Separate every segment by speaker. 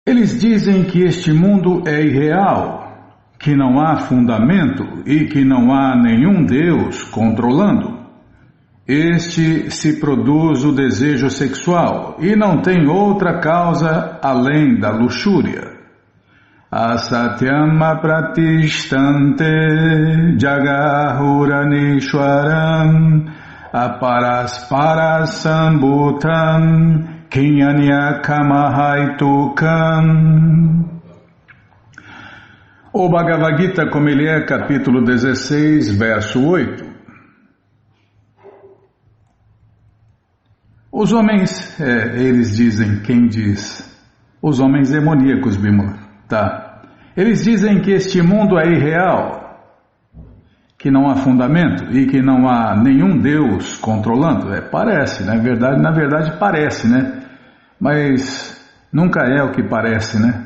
Speaker 1: Eles dizem que este mundo é irreal, que não há fundamento e que não há nenhum Deus controlando. Este se produz o desejo sexual e não tem outra causa além da luxúria. Asatyam pratishtante jagahuranishwaram aparasparasambutam kinyanyakamahaitukan. O Bhagavad Gita, como ele é, capítulo 16, verso 8. Os homens, eles dizem, quem diz? Os homens demoníacos, Bimala, tá? Eles dizem que este mundo é irreal, que não há fundamento e que não há nenhum Deus controlando. Parece, na verdade parece, né? Mas nunca é o que parece, né?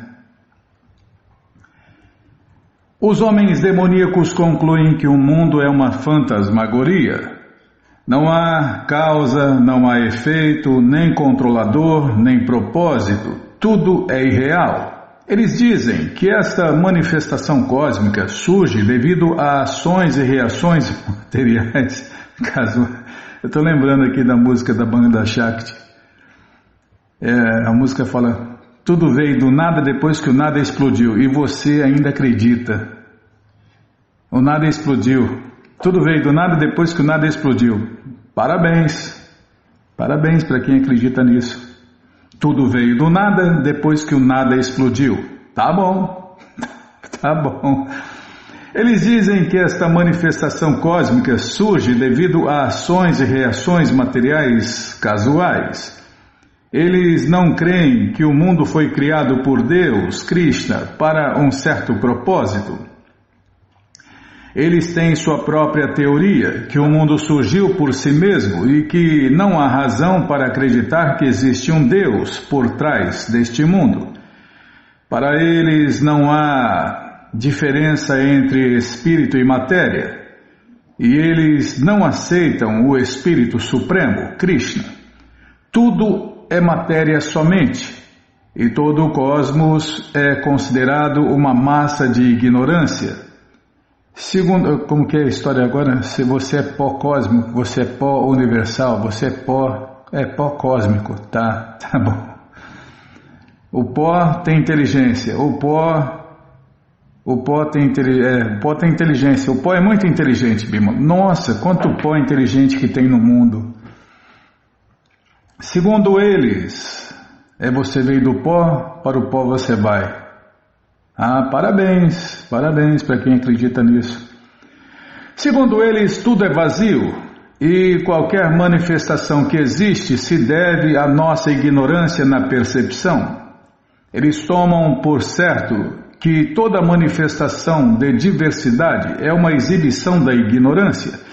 Speaker 1: Os homens demoníacos concluem que o mundo é uma fantasmagoria. Não há causa, não há efeito, nem controlador, nem propósito. Tudo é irreal. Eles dizem que esta manifestação cósmica surge devido a ações e reações materiais. Eu estou lembrando aqui da música da banda Shakti. A música fala: tudo veio do nada depois que o nada explodiu, e você ainda acredita. O nada explodiu. Tudo veio do nada depois que o nada explodiu. Parabéns. Parabéns para quem acredita nisso. Tudo veio do nada depois que o nada explodiu. Tá bom. Tá bom. Eles dizem que esta manifestação cósmica surge devido a ações e reações materiais casuais. Eles não creem que o mundo foi criado por Deus, Krishna, para um certo propósito. Eles têm sua própria teoria, que o mundo surgiu por si mesmo e que não há razão para acreditar que existe um Deus por trás deste mundo. Para eles não há diferença entre espírito e matéria, e eles não aceitam o Espírito Supremo, Krishna. Tudo é matéria somente, e todo o cosmos é considerado uma massa de ignorância. Segundo, como que é a história agora? Se você é pó cósmico, você é pó universal, você é pó cósmico, tá bom. O pó tem inteligência, o pó tem inteligência, o pó é muito inteligente, Bima. Nossa, quanto pó inteligente que tem no mundo. Segundo eles, você veio do pó, para o pó você vai. Parabéns para quem acredita nisso. Segundo eles, tudo é vazio e qualquer manifestação que existe se deve à nossa ignorância na percepção. Eles tomam por certo que toda manifestação de diversidade é uma exibição da ignorância.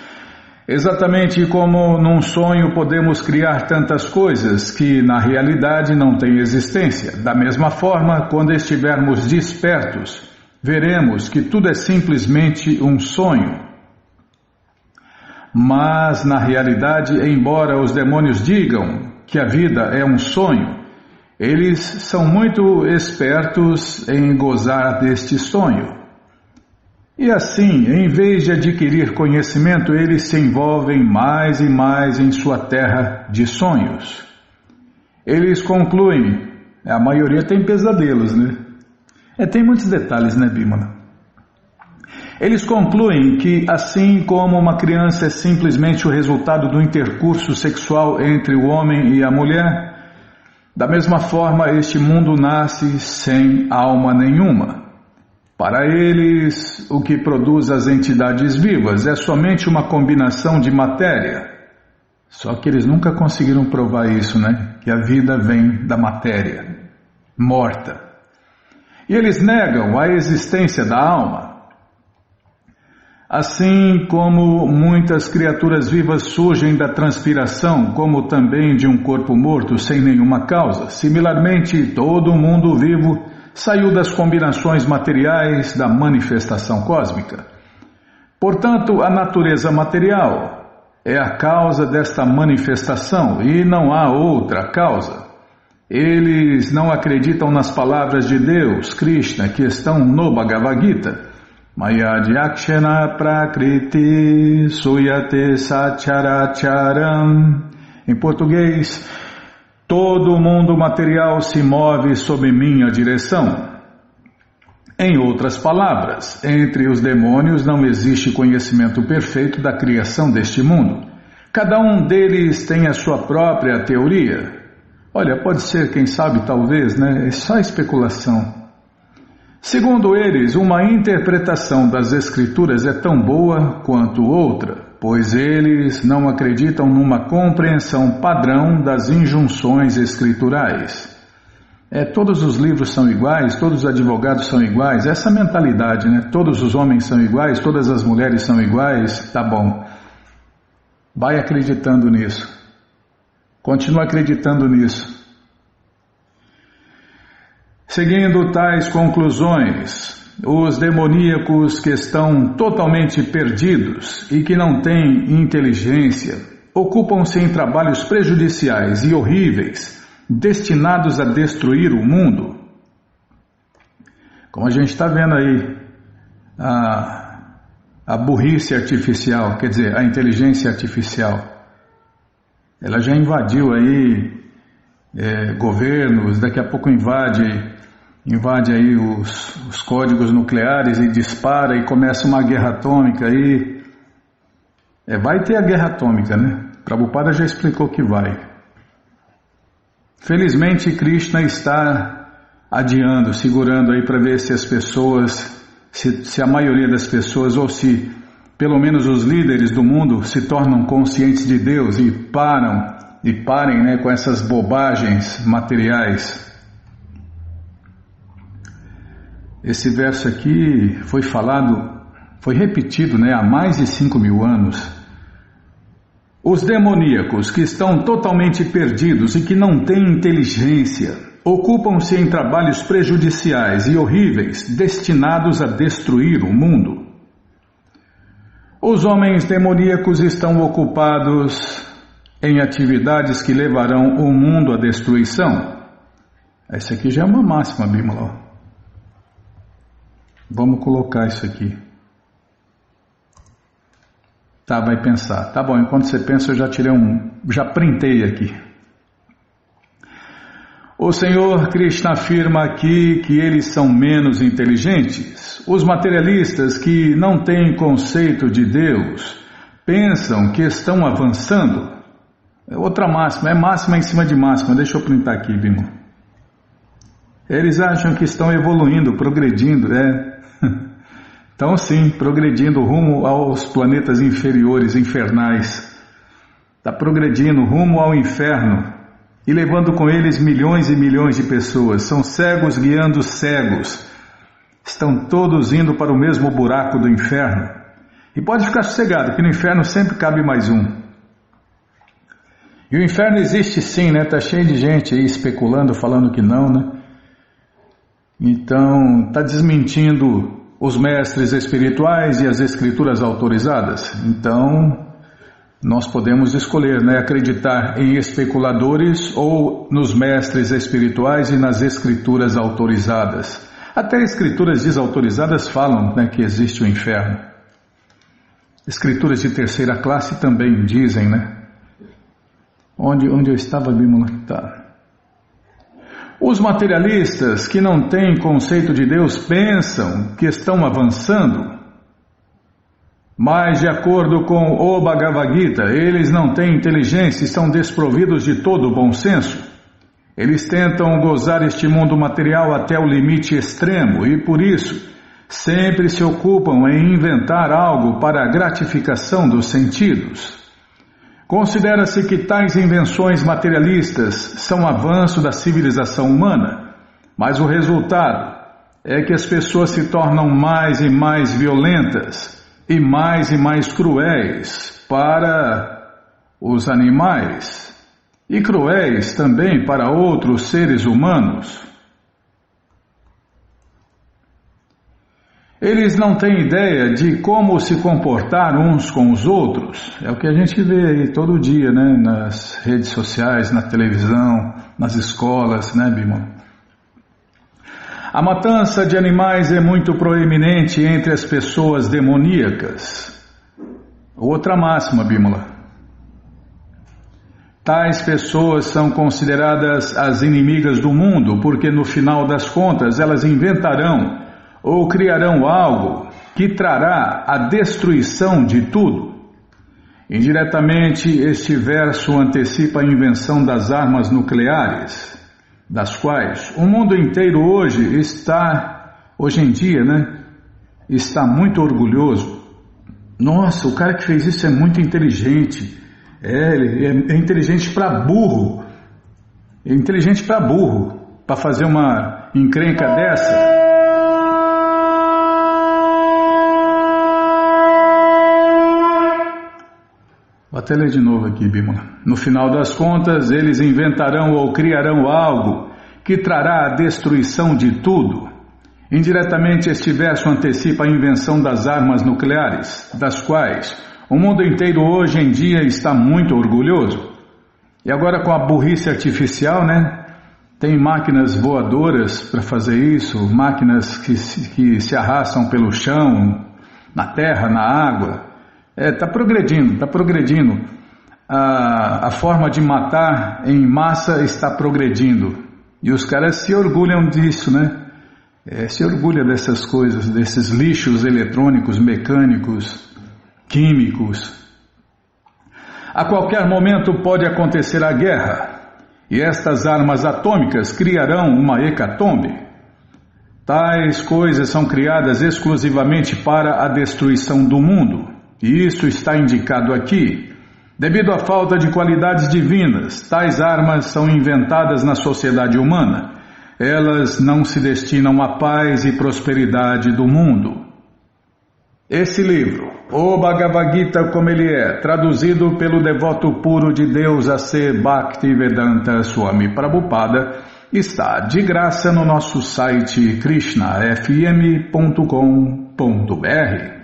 Speaker 1: Exatamente como num sonho podemos criar tantas coisas que na realidade não têm existência. Da mesma forma, quando estivermos despertos, veremos que tudo é simplesmente um sonho. Mas na realidade, embora os demônios digam que a vida é um sonho, eles são muito espertos em gozar deste sonho. E assim, em vez de adquirir conhecimento, eles se envolvem mais e mais em sua terra de sonhos. Eles concluem, a maioria tem pesadelos, né? Tem muitos detalhes, né, Bimala? Eles concluem que, assim como uma criança é simplesmente o resultado do intercurso sexual entre o homem e a mulher, da mesma forma este mundo nasce sem alma nenhuma. Para eles, o que produz as entidades vivas é somente uma combinação de matéria. Só que eles nunca conseguiram provar isso, né? Que a vida vem da matéria, morta. E eles negam a existência da alma. Assim como muitas criaturas vivas surgem da transpiração, como também de um corpo morto sem nenhuma causa, similarmente todo mundo vivo saiu das combinações materiais da manifestação cósmica. Portanto, a natureza material é a causa desta manifestação e não há outra causa. Eles não acreditam nas palavras de Deus, Krishna, que estão no Bhagavad Gita. Mayadhyakshana prakriti suyate sacharacharam. Em português, todo o mundo material se move sob minha direção. Em outras palavras, entre os demônios não existe conhecimento perfeito da criação deste mundo. Cada um deles tem a sua própria teoria. Olha, pode ser, quem sabe, talvez, né? É só especulação. Segundo eles, uma interpretação das Escrituras é tão boa quanto outra, pois eles não acreditam numa compreensão padrão das injunções escriturais. Todos os livros são iguais, todos os advogados são iguais, essa mentalidade, né? Todos os homens são iguais, todas as mulheres são iguais, tá bom. Vai acreditando nisso. Continua acreditando nisso. Seguindo tais conclusões, os demoníacos que estão totalmente perdidos e que não têm inteligência, ocupam-se em trabalhos prejudiciais e horríveis, destinados a destruir o mundo. Como a gente está vendo aí, a burrice artificial, quer dizer, a inteligência artificial, ela já invadiu aí governos, daqui a pouco invade aí os códigos nucleares e dispara e começa uma guerra atômica aí. Vai ter a guerra atômica, né? Prabhupada já explicou que vai. Felizmente, Krishna está adiando, segurando aí para ver se as pessoas, se a maioria das pessoas, ou se pelo menos os líderes do mundo se tornam conscientes de Deus e parem, né, com essas bobagens materiais. Esse verso aqui foi repetido, né, há mais de 5.000 anos. Os demoníacos que estão totalmente perdidos e que não têm inteligência, ocupam-se em trabalhos prejudiciais e horríveis, destinados a destruir o mundo. Os homens demoníacos estão ocupados em atividades que levarão o mundo à destruição. Essa aqui já é uma máxima, Bimala. Vamos colocar isso aqui. Tá, vai pensar. Tá bom, enquanto você pensa eu já printei aqui. O Senhor Krishna afirma aqui que eles são menos inteligentes. Os materialistas que não têm conceito de Deus pensam que estão avançando. Outra máxima, é máxima em cima de máxima. Deixa eu printar aqui, Bimo. Eles acham que estão evoluindo, progredindo, Então sim, progredindo rumo aos planetas inferiores, infernais. Está progredindo rumo ao inferno e levando com eles milhões e milhões de pessoas. São cegos guiando cegos. Estão todos indo para o mesmo buraco do inferno. E pode ficar sossegado, que no inferno sempre cabe mais um. E o inferno existe sim, né? Está cheio de gente aí especulando, falando que não, né? Então, está desmentindo os mestres espirituais e as escrituras autorizadas. Então, nós podemos escolher, né, acreditar em especuladores ou nos mestres espirituais e nas escrituras autorizadas. Até escrituras desautorizadas falam, né, que existe o inferno. Escrituras de terceira classe também dizem, né? Onde eu estava, Bímola? Tá. Os materialistas que não têm conceito de Deus pensam que estão avançando, mas de acordo com o Bhagavad Gita, eles não têm inteligência e são desprovidos de todo o bom senso. Eles tentam gozar este mundo material até o limite extremo e por isso sempre se ocupam em inventar algo para a gratificação dos sentidos. Considera-se que tais invenções materialistas são avanço da civilização humana, mas o resultado é que as pessoas se tornam mais e mais violentas e mais cruéis para os animais e cruéis também para outros seres humanos. Eles não têm ideia de como se comportar uns com os outros. É o que a gente vê aí todo dia, né? Nas redes sociais, na televisão. nas escolas, né, Bímola? A matança de animais é muito proeminente entre as pessoas demoníacas. Outra máxima, Bímola. Tais pessoas são consideradas as inimigas do mundo, porque no final das contas elas inventarão ou criarão algo que trará a destruição de tudo. Indiretamente, este verso antecipa a invenção das armas nucleares, das quais o mundo inteiro hoje em dia, né, está muito orgulhoso. Nossa, o cara que fez isso é muito inteligente. Ele é inteligente para burro. É inteligente para burro, para fazer uma encrenca dessa. Vou até ler de novo aqui, Bímola. No final das contas, eles inventarão ou criarão algo que trará a destruição de tudo. Indiretamente, este verso antecipa a invenção das armas nucleares, das quais o mundo inteiro hoje em dia está muito orgulhoso. E agora com a burrice artificial, né? Tem máquinas voadoras para fazer isso, máquinas que se arrastam pelo chão, na terra, na água. Está progredindo. A forma de matar em massa está progredindo. E os caras se orgulham disso, né? Se orgulha dessas coisas, desses lixos eletrônicos, mecânicos, químicos. A qualquer momento pode acontecer a guerra, e estas armas atômicas criarão uma hecatombe. Tais coisas são criadas exclusivamente para a destruição do mundo. E isso está indicado aqui. Devido à falta de qualidades divinas, tais armas são inventadas na sociedade humana. Elas não se destinam à paz e prosperidade do mundo. Esse livro, o Bhagavad Gita como ele é, traduzido pelo devoto puro de Deus A.C. Bhaktivedanta Swami Prabhupada, está de graça no nosso site krishnafm.com.br.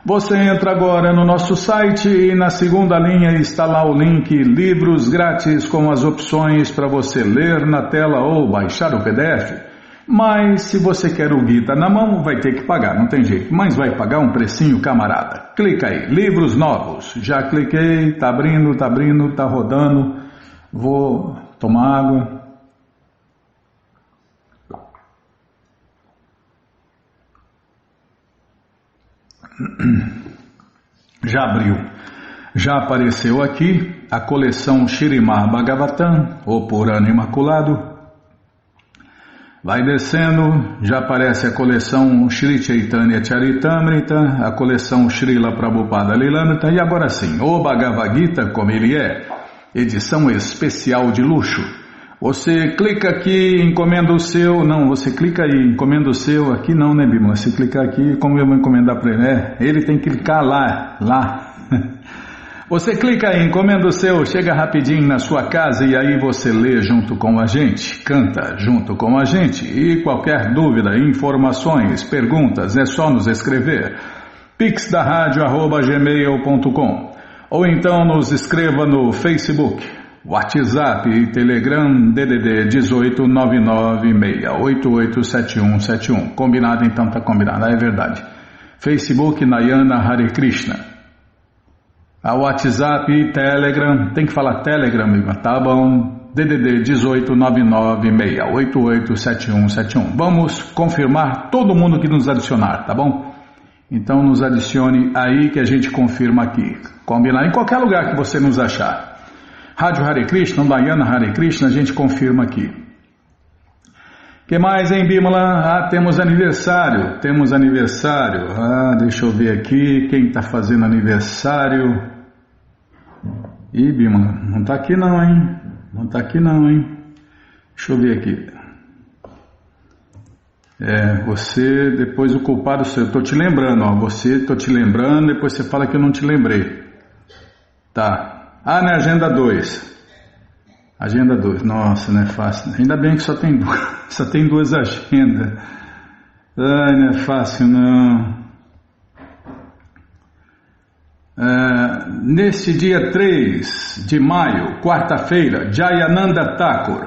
Speaker 1: Você entra agora no nosso site e na segunda linha está lá o link Livros Grátis com as opções para você ler na tela ou baixar o PDF. Mas se você quer o Gita na mão, vai ter que pagar, não tem jeito. Mas vai pagar um precinho, camarada. Clica aí, livros novos. Já cliquei, tá abrindo, tá rodando. Vou tomar água. Já abriu, já apareceu aqui a coleção Śrīmad Bhagavatam, o Purana Imaculado. Vai descendo, já aparece a coleção Shri Chaitanya Charitamrita, a coleção Srila Prabhupada Lilamrita e agora sim, o Bhagavad Gita como ele é, edição especial de luxo. Você clica aqui, encomenda o seu, não, você clica aí, encomenda o seu, aqui não, né, Bímola? Se clicar aqui, como eu vou encomendar para ele? Ele tem que clicar lá. Você clica aí, encomenda o seu, chega rapidinho na sua casa e aí você lê junto com a gente, canta junto com a gente. E qualquer dúvida, informações, perguntas, é só nos escrever. pixdaradio@gmail.com ou então nos escreva no Facebook, WhatsApp e Telegram DDD 18996887171. Combinado? Então tá combinado, é verdade. Facebook Nayana Hare Krishna. A WhatsApp e Telegram, tem que falar Telegram, amigo, tá bom? DDD 18996887171. Vamos confirmar todo mundo que nos adicionar, tá bom? Então nos adicione aí que a gente confirma aqui. Combinar em qualquer lugar que você nos achar. Rádio Hare Krishna, Nayana Hare Krishna, a gente confirma aqui. Que mais, hein, Bímola? Temos aniversário. Deixa eu ver aqui, quem está fazendo aniversário? Ih, Bímola, não está aqui não, hein? Deixa eu ver aqui. Você, depois o culpado seu, eu tô te lembrando, ó. Tô te lembrando, depois você fala que eu não te lembrei. Tá. Na agenda 2. Agenda 2, nossa, não é fácil. Ainda bem que só tem duas agendas. Não é fácil não. Neste dia 3 de maio, quarta-feira, Jayananda Thakur,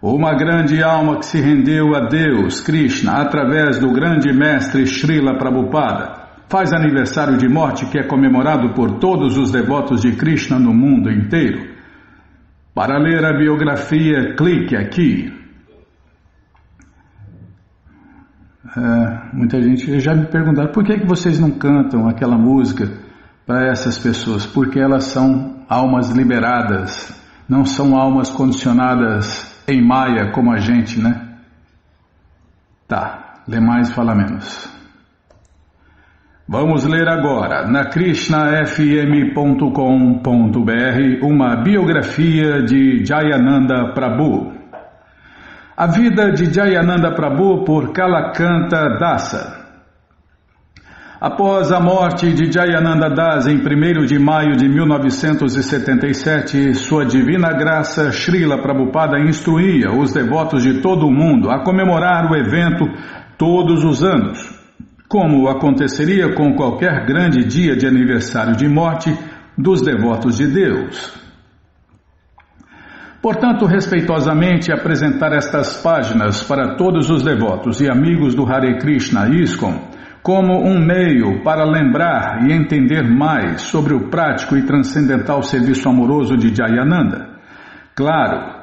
Speaker 1: uma grande alma que se rendeu a Deus, Krishna, através do grande mestre Srila Prabhupada, faz aniversário de morte que é comemorado por todos os devotos de Krishna no mundo inteiro. Para ler a biografia, clique aqui. Muita gente já me perguntaram por que vocês não cantam aquela música para essas pessoas, porque elas são almas liberadas, não são almas condicionadas em Maya como a gente, né? Tá, lê mais e fala menos. Vamos ler agora, na krishnafm.com.br, uma biografia de Jayananda Prabhu. A vida de Jayananda Prabhu por Kalakanta Dasa. Após a morte de Jayananda Das em 1º de maio de 1977, sua divina graça Srila Prabhupada instruía os devotos de todo o mundo a comemorar o evento todos os anos, como aconteceria com qualquer grande dia de aniversário de morte dos devotos de Deus. Portanto, respeitosamente apresentar estas páginas para todos os devotos e amigos do Hare Krishna ISKCON como um meio para lembrar e entender mais sobre o prático e transcendental serviço amoroso de Jayananda. Claro,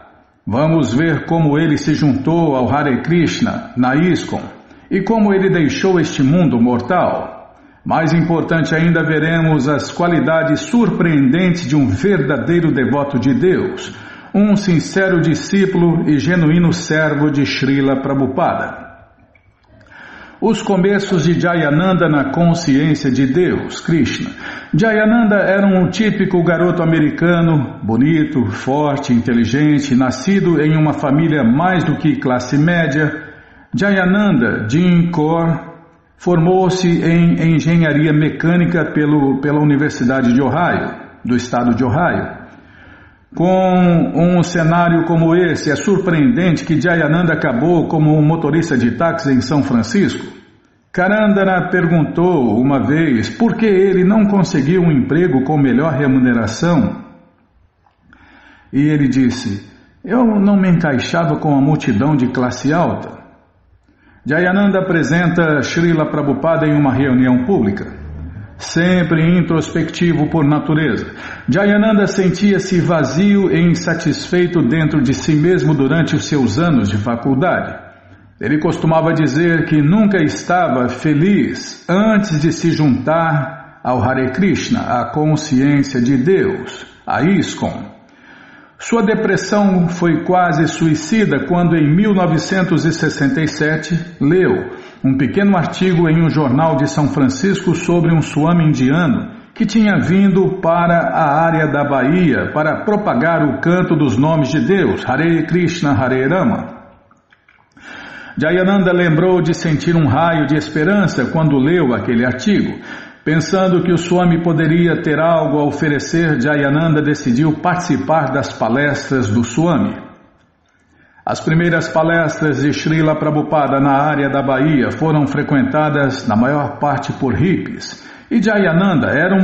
Speaker 1: vamos ver como ele se juntou ao Hare Krishna na ISKCON e como ele deixou este mundo mortal. Mais importante ainda, veremos as qualidades surpreendentes de um verdadeiro devoto de Deus, um sincero discípulo e genuíno servo de Srila Prabhupada. Os começos de Jayananda na consciência de Deus, Krishna. Jayananda era um típico garoto americano, bonito, forte, inteligente, nascido em uma família mais do que classe média. Jayananda Jin Kaur formou-se em engenharia mecânica pela Universidade de Ohio, do estado de Ohio. Com um cenário como esse, é surpreendente que Jayananda acabou como um motorista de táxi em São Francisco. Karandana perguntou uma vez por que ele não conseguiu um emprego com melhor remuneração. E ele disse: eu não me encaixava com a multidão de classe alta. Jayananda apresenta Srila Prabhupada em uma reunião pública. Sempre introspectivo por natureza, Jayananda sentia-se vazio e insatisfeito dentro de si mesmo durante os seus anos de faculdade. Ele costumava dizer que nunca estava feliz antes de se juntar ao Hare Krishna, a consciência de Deus, a ISKCON. Sua depressão foi quase suicida quando, em 1967, leu um pequeno artigo em um jornal de São Francisco sobre um swami indiano que tinha vindo para a área da Bahia para propagar o canto dos nomes de Deus, Hare Krishna, Hare Rama. Jayananda lembrou de sentir um raio de esperança quando leu aquele artigo. Pensando que o Swami poderia ter algo a oferecer, Jayananda decidiu participar das palestras do Swami. As primeiras palestras de Srila Prabhupada na área da Bahia foram frequentadas na maior parte por hippies, e Jayananda era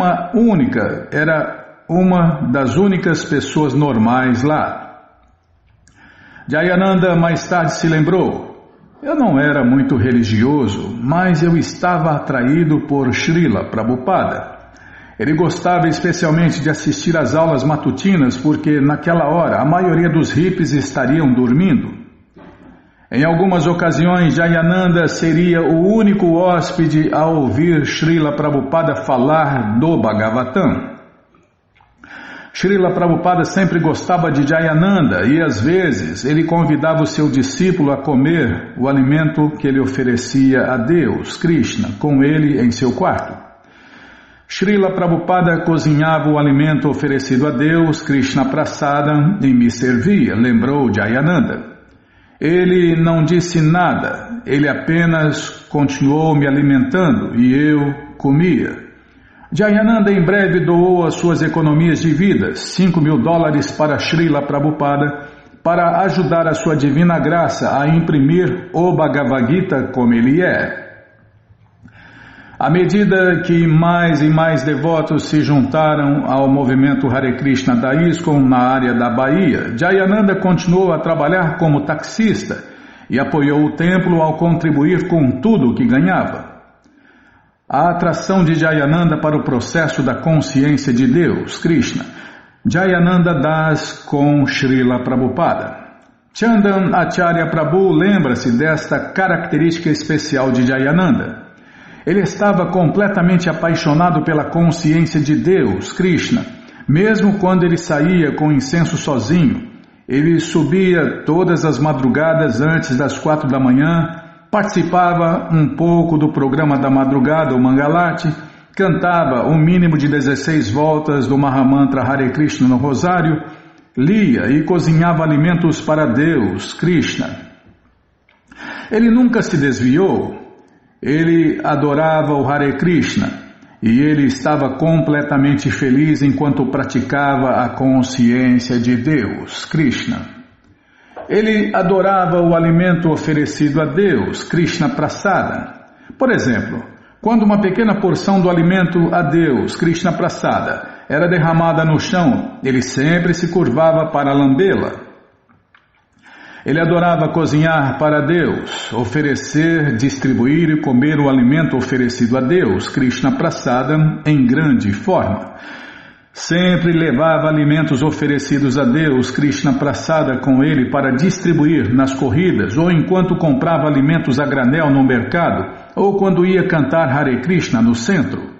Speaker 1: uma das únicas pessoas normais lá. Jayananda mais tarde se lembrou: eu não era muito religioso, mas eu estava atraído por Srila Prabhupada. Ele gostava especialmente de assistir às aulas matutinas porque naquela hora a maioria dos hippies estariam dormindo. Em algumas ocasiões, Jayananda seria o único hóspede a ouvir Srila Prabhupada falar do Bhagavatam. Srila Prabhupada sempre gostava de Jayananda e às vezes ele convidava o seu discípulo a comer o alimento que ele oferecia a Deus, Krishna, com ele em seu quarto. Srila Prabhupada cozinhava o alimento oferecido a Deus, Krishna Prasadam, e me servia, lembrou Jayananda. Ele não disse nada, ele apenas continuou me alimentando e eu comia. Jayananda em breve doou as suas economias de vida, $5.000 para Srila Prabhupada, para ajudar a sua divina graça a imprimir o Bhagavad Gita como ele é. À medida que mais e mais devotos se juntaram ao movimento Hare Krishna da ISKCON na área da Bahia, Jayananda continuou a trabalhar como taxista e apoiou o templo ao contribuir com tudo o que ganhava. A atração de Jayananda para o processo da consciência de Deus, Krishna. Jayananda Das com Srila Prabhupada. Chandan Acharya Prabhu lembra-se desta característica especial de Jayananda. Ele estava completamente apaixonado pela consciência de Deus, Krishna, mesmo quando ele saía com incenso sozinho. Ele subia todas as madrugadas antes das 4 da manhã, participava um pouco do programa da madrugada, o Mangalati, cantava um mínimo de 16 voltas do Mahamantra Hare Krishna no Rosário, lia e cozinhava alimentos para Deus, Krishna. Ele nunca se desviou, ele adorava o Hare Krishna e ele estava completamente feliz enquanto praticava a consciência de Deus, Krishna. Ele adorava o alimento oferecido a Deus, Krishna Prasada. Por exemplo, quando uma pequena porção do alimento a Deus, Krishna Prasada, era derramada no chão, ele sempre se curvava para lambê-la. Ele adorava cozinhar para Deus, oferecer, distribuir e comer o alimento oferecido a Deus, Krishna Prasada, em grande forma. Sempre levava alimentos oferecidos a Deus, Krishna Prasada, com ele para distribuir nas corridas, ou enquanto comprava alimentos a granel no mercado, ou quando ia cantar Hare Krishna no centro.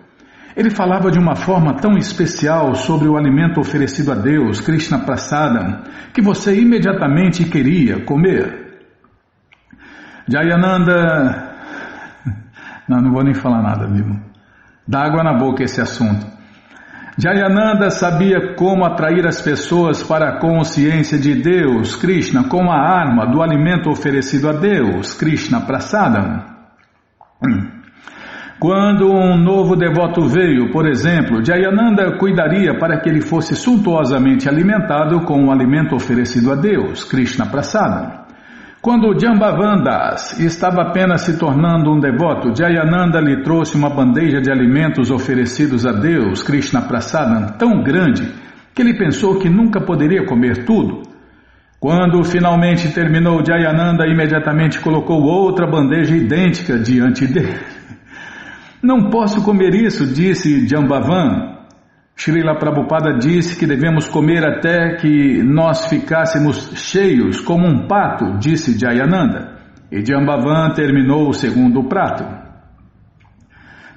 Speaker 1: Ele falava de uma forma tão especial sobre o alimento oferecido a Deus, Krishna Prasada, que você imediatamente queria comer. Jayananda... Não vou nem falar nada, viu? Dá água na boca esse assunto. Jayananda sabia como atrair as pessoas para a consciência de Deus, Krishna, com a arma do alimento oferecido a Deus, Krishna Prasada. Quando um novo devoto veio, por exemplo, Jayananda cuidaria para que ele fosse suntuosamente alimentado com o alimento oferecido a Deus, Krishna Prasada. Quando Jambavan Das estava apenas se tornando um devoto, Jayananda lhe trouxe uma bandeja de alimentos oferecidos a Deus, Krishna Prasada, tão grande que ele pensou que nunca poderia comer tudo. Quando finalmente terminou, Jayananda imediatamente colocou outra bandeja idêntica diante dele. Não posso comer isso, disse Jambavan. Srila Prabhupada disse que devemos comer até que nós ficássemos cheios como um pato, disse Jayananda. E Jambavan terminou o segundo prato.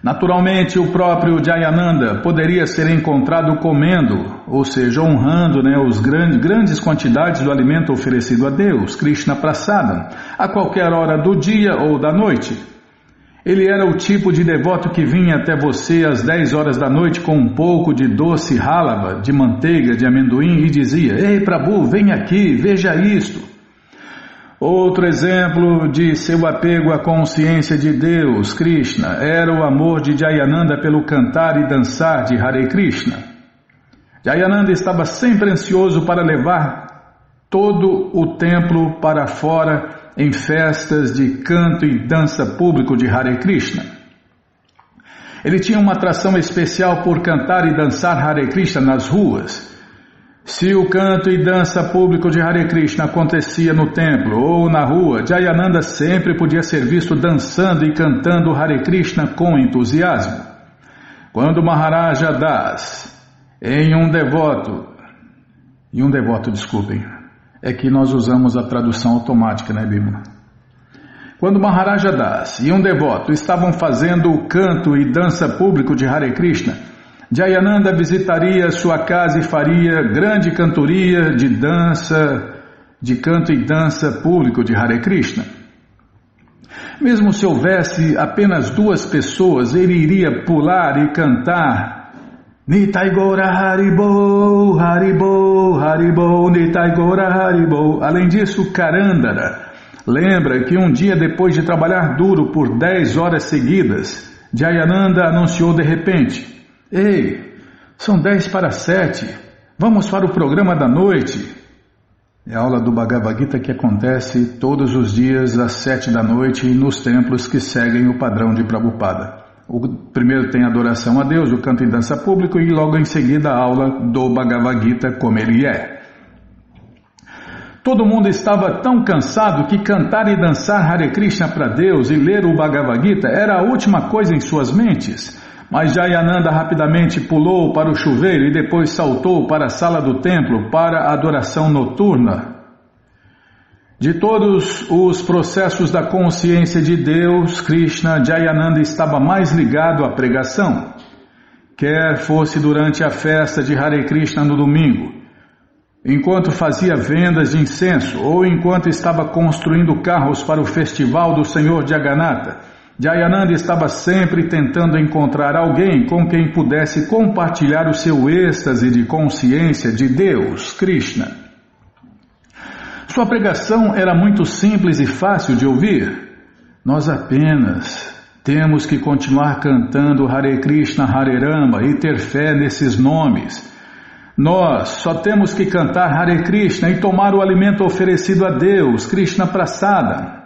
Speaker 1: Naturalmente, o próprio Jayananda poderia ser encontrado comendo, ou seja, honrando os grandes quantidades do alimento oferecido a Deus, Krishna Prasada, a qualquer hora do dia ou da noite. Ele era o tipo de devoto que vinha até você às 10 horas da noite com um pouco de doce halava, de manteiga, de amendoim e dizia: "Ei Prabhu, vem aqui, veja isto." Outro exemplo de seu apego à consciência de Deus, Krishna, era o amor de Jayananda pelo cantar e dançar de Hare Krishna. Jayananda estava sempre ansioso para levar todo o templo para fora em festas de canto e dança público de Hare Krishna. Ele tinha uma atração especial por cantar e dançar Hare Krishna nas ruas. Se o canto e dança público de Hare Krishna acontecia no templo ou na rua, Jayananda sempre podia ser visto dançando e cantando Hare Krishna com entusiasmo. Quando Maharaja Das, é que nós usamos a tradução automática, né, Bímola? Quando Maharaja Das e um devoto estavam fazendo o canto e dança público de Hare Krishna, Jayananda visitaria sua casa e faria grande cantoria de canto e dança público de Hare Krishna. Mesmo se houvesse apenas 2 pessoas, ele iria pular e cantar Nitai Gora Haribo, Haribo, Haribo, Nitai Gora Haribo. Além disso, Karandara lembra que um dia depois de trabalhar duro por 10 horas seguidas, Jayananda anunciou de repente: "Ei, são 10 para 7, vamos para o programa da noite." É a aula do Bhagavad Gita que acontece todos os dias às 7 da noite nos templos que seguem o padrão de Prabhupada. Primeiro tem adoração a Deus, o canto e dança público, e logo em seguida a aula do Bhagavad Gita como ele é. Todo mundo estava tão cansado que cantar e dançar Hare Krishna para Deus e ler o Bhagavad Gita era a última coisa em suas mentes. Mas Jayananda rapidamente pulou para o chuveiro e depois saltou para a sala do templo para a adoração noturna. De todos os processos da consciência de Deus, Krishna, Jayananda estava mais ligado à pregação. Quer fosse durante a festa de Hare Krishna no domingo, enquanto fazia vendas de incenso, ou enquanto estava construindo carros para o festival do Senhor Jagannatha, Jayananda estava sempre tentando encontrar alguém com quem pudesse compartilhar o seu êxtase de consciência de Deus, Krishna. Sua pregação era muito simples e fácil de ouvir. Nós apenas temos que continuar cantando Hare Krishna, Hare Rama e ter fé nesses nomes. Nós só temos que cantar Hare Krishna e tomar o alimento oferecido a Deus, Krishna Prasada.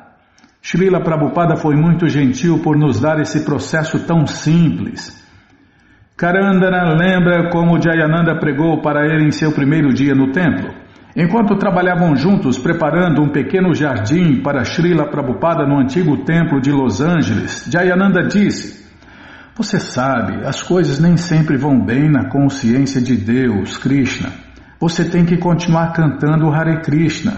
Speaker 1: Srila Prabhupada foi muito gentil por nos dar esse processo tão simples. Karandana lembra como Jayananda pregou para ele em seu primeiro dia no templo. Enquanto trabalhavam juntos preparando um pequeno jardim para Srila Prabhupada no antigo templo de Los Angeles, Jayananda disse: "Você sabe, as coisas nem sempre vão bem na consciência de Deus, Krishna. Você tem que continuar cantando Hare Krishna."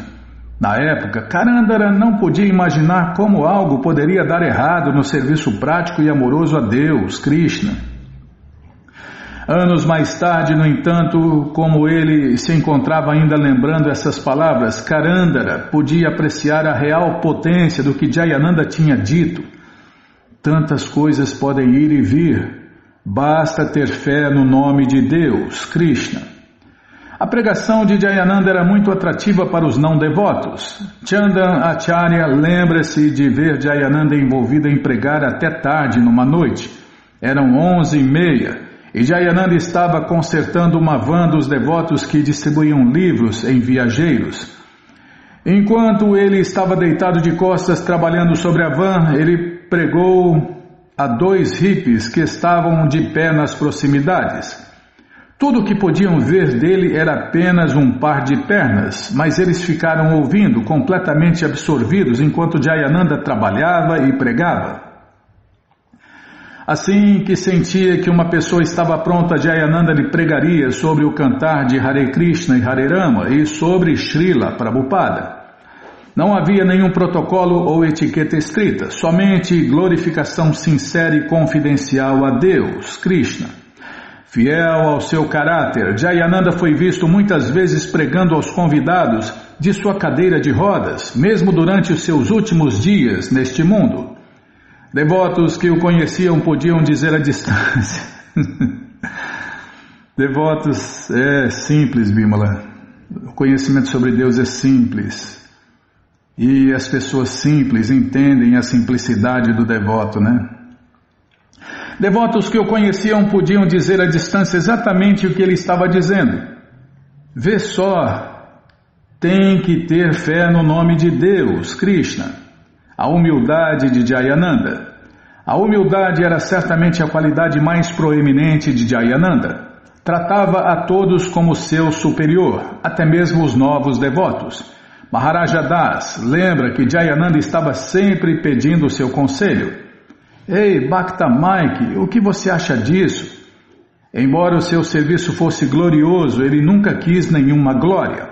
Speaker 1: Na época, Karandara não podia imaginar como algo poderia dar errado no serviço prático e amoroso a Deus, Krishna. Anos mais tarde, no entanto, como ele se encontrava ainda lembrando essas palavras, Karandara podia apreciar a real potência do que Jayananda tinha dito. Tantas coisas podem ir e vir, basta ter fé no nome de Deus, Krishna. A pregação de Jayananda era muito atrativa para os não devotos. Chandan Acharya lembra-se de ver Jayananda envolvido em pregar até tarde numa noite. Eram 11h30. E Jayananda estava consertando uma van dos devotos que distribuíam livros em viajeiros. Enquanto ele estava deitado de costas trabalhando sobre a van, ele pregou a 2 hippies que estavam de pé nas proximidades. Tudo o que podiam ver dele era apenas um par de pernas, mas eles ficaram ouvindo, completamente absorvidos, enquanto Jayananda trabalhava e pregava. Assim que sentia que uma pessoa estava pronta, Jayananda lhe pregaria sobre o cantar de Hare Krishna e Hare Rama e sobre Srila Prabhupada. Não havia nenhum protocolo ou etiqueta estrita, somente glorificação sincera e confidencial a Deus, Krishna. Fiel ao seu caráter, Jayananda foi visto muitas vezes pregando aos convidados de sua cadeira de rodas, mesmo durante os seus últimos dias neste mundo. Devotos que o conheciam podiam dizer à distância. Devotos é simples, Bimala. O conhecimento sobre Deus é simples. E as pessoas simples entendem a simplicidade do devoto, né? Devotos que o conheciam podiam dizer à distância exatamente o que ele estava dizendo. Vê só, tem que ter fé no nome de Deus, Krishna. A humildade de Jayananda. A humildade era certamente a qualidade mais proeminente de Jayananda. Tratava a todos como seu superior, até mesmo os novos devotos. Maharaja Das lembra que Jayananda estava sempre pedindo o seu conselho. Ei, Bhakta Mike, o que você acha disso? Embora o seu serviço fosse glorioso, ele nunca quis nenhuma glória.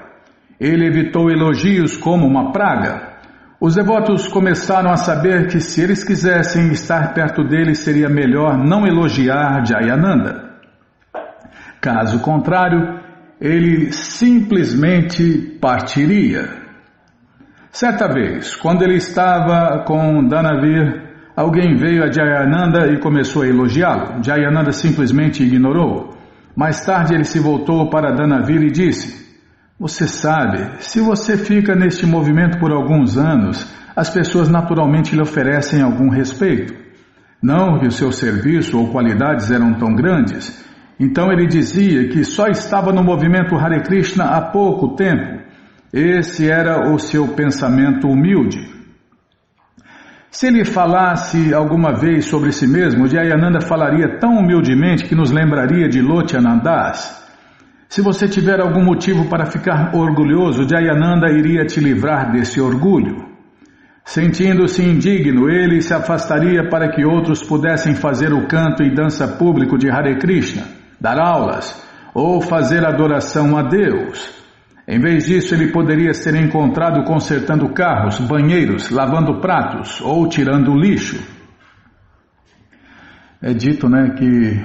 Speaker 1: Ele evitou elogios como uma praga. Os devotos começaram a saber que se eles quisessem estar perto dele, seria melhor não elogiar Jayananda. Caso contrário, ele simplesmente partiria. Certa vez, quando ele estava com Danavir, alguém veio a Jayananda e começou a elogiá-lo. Jayananda simplesmente ignorou. Mais tarde ele se voltou para Danavir e disse: "Você sabe, se você fica neste movimento por alguns anos, as pessoas naturalmente lhe oferecem algum respeito. Não que o seu serviço ou qualidades eram tão grandes." Então ele dizia que só estava no movimento Hare Krishna há pouco tempo. Esse era o seu pensamento humilde. Se ele falasse alguma vez sobre si mesmo, Jayananda falaria tão humildemente que nos lembraria de Lotyanandas. Se você tiver algum motivo para ficar orgulhoso, Jayananda iria te livrar desse orgulho. Sentindo-se indigno, ele se afastaria para que outros pudessem fazer o canto e dança público de Hare Krishna, dar aulas ou fazer adoração a Deus. Em vez disso, ele poderia ser encontrado consertando carros, banheiros, lavando pratos ou tirando lixo. É dito, que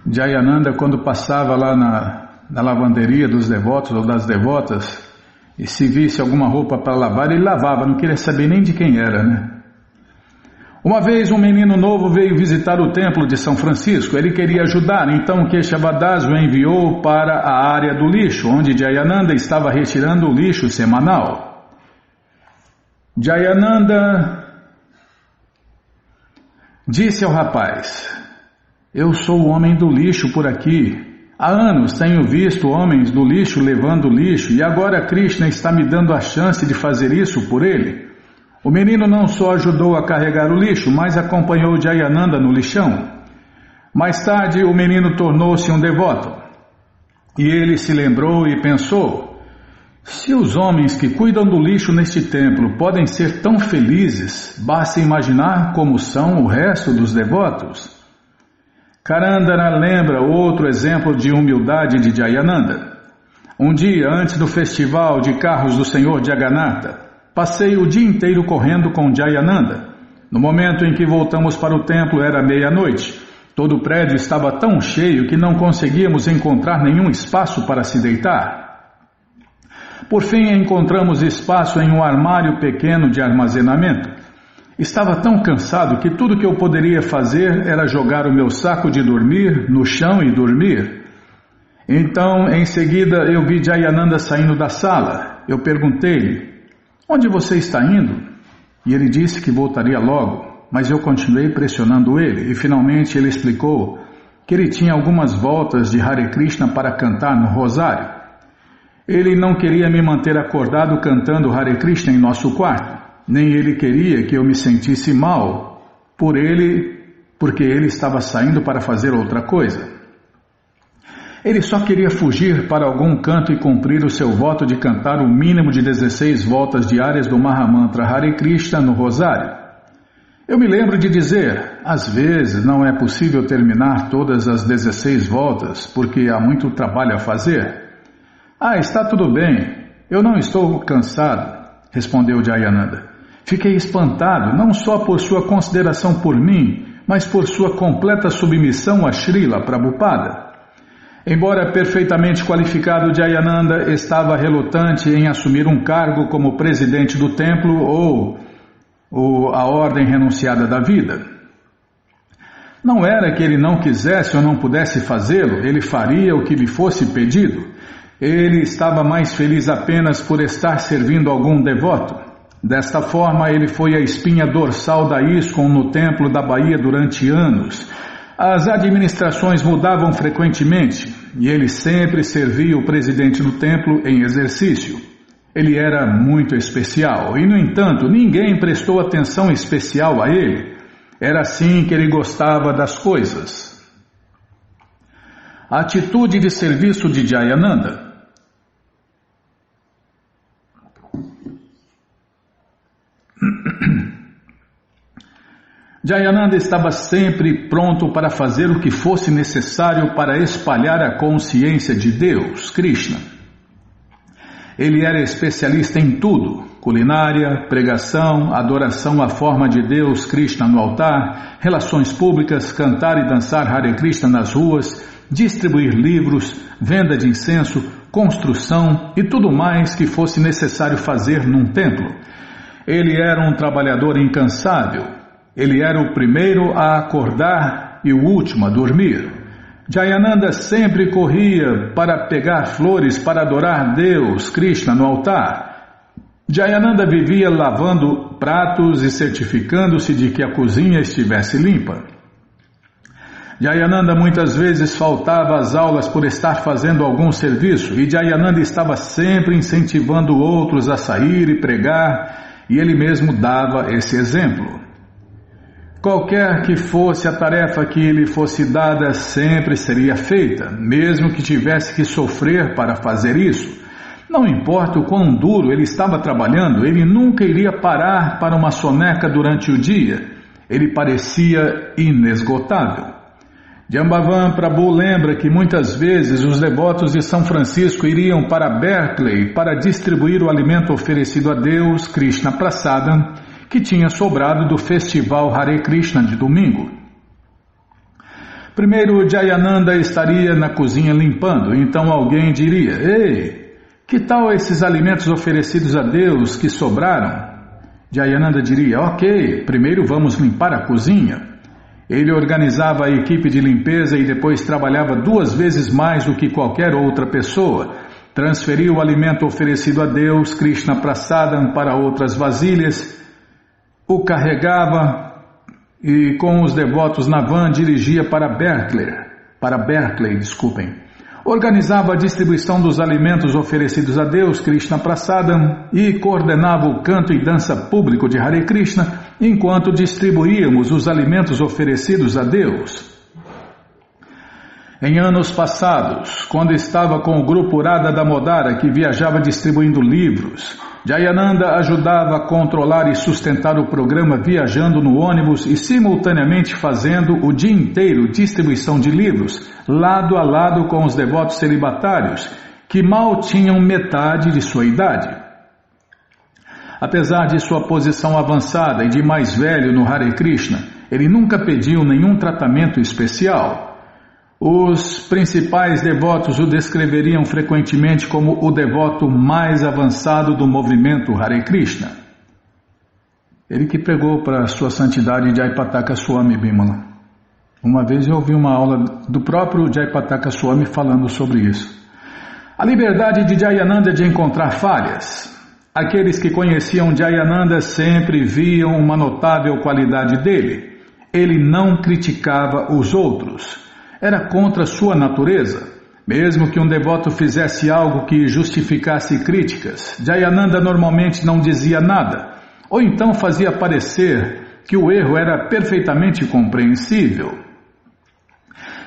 Speaker 1: Jayananda, quando passava lá na lavanderia dos devotos ou das devotas, e se visse alguma roupa para lavar, ele lavava, não queria saber nem de quem era, Uma vez um menino novo veio visitar o templo de São Francisco. Ele queria ajudar, então Keshavadass o enviou para a área do lixo, onde Jayananda estava retirando o lixo semanal. Jayananda disse ao rapaz: eu sou o homem do lixo por aqui. Há anos tenho visto homens do lixo levando lixo e agora Krishna está me dando a chance de fazer isso por ele. O menino não só ajudou a carregar o lixo, mas acompanhou Jayananda no lixão. Mais tarde, o menino tornou-se um devoto. E ele se lembrou e pensou: se os homens que cuidam do lixo neste templo podem ser tão felizes, basta imaginar como são o resto dos devotos. Karandara lembra outro exemplo de humildade de Jayananda. Um dia, antes do festival de carros do Senhor Jagannatha, passei o dia inteiro correndo com Jayananda. No momento em que voltamos para o templo era meia-noite. Todo o prédio estava tão cheio que não conseguíamos encontrar nenhum espaço para se deitar. Por fim encontramos espaço em um armário pequeno de armazenamento. Estava tão cansado que tudo que eu poderia fazer era jogar o meu saco de dormir no chão e dormir. Então, em seguida, eu vi Jayananda saindo da sala. Eu perguntei-lhe: onde você está indo? E ele disse que voltaria logo, mas eu continuei pressionando ele e finalmente ele explicou que ele tinha algumas voltas de Hare Krishna para cantar no rosário. Ele não queria me manter acordado cantando Hare Krishna em nosso quarto, nem ele queria que eu me sentisse mal porque ele estava saindo para fazer outra coisa. Ele só queria fugir para algum canto e cumprir o seu voto de cantar o mínimo de 16 voltas diárias do Mahamantra Hare Krishna no rosário. Eu me lembro de dizer: às vezes não é possível terminar todas as 16 voltas porque há muito trabalho a fazer. Está tudo bem, eu não estou cansado, respondeu Jayananda. Fiquei espantado não só por sua consideração por mim, mas por sua completa submissão a Srila Prabhupada. Embora perfeitamente qualificado, Jayananda estava relutante em assumir um cargo como presidente do templo ou a ordem renunciada da vida. Não era que ele não quisesse ou não pudesse fazê-lo, ele faria o que lhe fosse pedido. Ele estava mais feliz apenas por estar servindo algum devoto. Desta forma, ele foi a espinha dorsal da ISKCON no templo da Bahia durante anos. As administrações mudavam frequentemente e ele sempre servia o presidente do templo em exercício. Ele era muito especial e, no entanto, ninguém prestou atenção especial a ele. Era assim que ele gostava das coisas. A atitude de serviço de Jayananda. Jayananda estava sempre pronto para fazer o que fosse necessário para espalhar a consciência de Deus, Krishna. Ele era especialista em tudo: culinária, pregação, adoração à forma de Deus, Krishna no altar, relações públicas, cantar e dançar Hare Krishna nas ruas, distribuir livros, venda de incenso, construção e tudo mais que fosse necessário fazer num templo. Ele era um trabalhador incansável. Ele era o primeiro a acordar e o último a dormir. Jayananda sempre corria para pegar flores para adorar Deus, Krishna, no altar. Jayananda vivia lavando pratos e certificando-se de que a cozinha estivesse limpa. Jayananda muitas vezes faltava às aulas por estar fazendo algum serviço e Jayananda estava sempre incentivando outros a sair e pregar. e ele mesmo dava esse exemplo. Qualquer que fosse a tarefa que lhe fosse dada, sempre seria feita, mesmo que tivesse que sofrer para fazer isso. Não importa o quão duro ele estava trabalhando, ele nunca iria parar para uma soneca durante o dia. Ele parecia inesgotável. Jambavan Prabhu lembra que muitas vezes os devotos de São Francisco iriam para Berkeley para distribuir o alimento oferecido a Deus, Krishna Prasadam, que tinha sobrado do festival Hare Krishna de domingo. Primeiro Jayananda estaria na cozinha limpando, então alguém diria: "Ei, que tal esses alimentos oferecidos a Deus que sobraram?" Jayananda diria: "Ok, primeiro vamos limpar a cozinha." Ele organizava a equipe de limpeza e depois trabalhava 2 vezes mais do que qualquer outra pessoa. Transferia o alimento oferecido a Deus, Krishna Prasadam, para outras vasilhas, o carregava e com os devotos na van dirigia para Berkeley. Organizava a distribuição dos alimentos oferecidos a Deus, Krishna Prasadam, e coordenava o canto e dança público de Hare Krishna, enquanto distribuíamos os alimentos oferecidos a Deus. Em anos passados, quando estava com o grupo Radha Damodara, que viajava distribuindo livros, Jayananda ajudava a controlar e sustentar o programa viajando no ônibus e simultaneamente fazendo o dia inteiro distribuição de livros, lado a lado com os devotos celibatários, que mal tinham metade de sua idade. Apesar de sua posição avançada e de mais velho no Hare Krishna, ele nunca pediu nenhum tratamento especial. Os principais devotos o descreveriam frequentemente como o devoto mais avançado do movimento Hare Krishna. Ele que pregou para sua santidade Jayapataka Swami Bimala. Uma vez eu ouvi uma aula do próprio Jayapataka Swami falando sobre isso. A liberdade de Jayananda de encontrar falhas. Aqueles que conheciam Jayananda sempre viam uma notável qualidade dele. Ele não criticava os outros. Era contra sua natureza. Mesmo que um devoto fizesse algo que justificasse críticas, Jayananda normalmente não dizia nada, ou então fazia parecer que o erro era perfeitamente compreensível.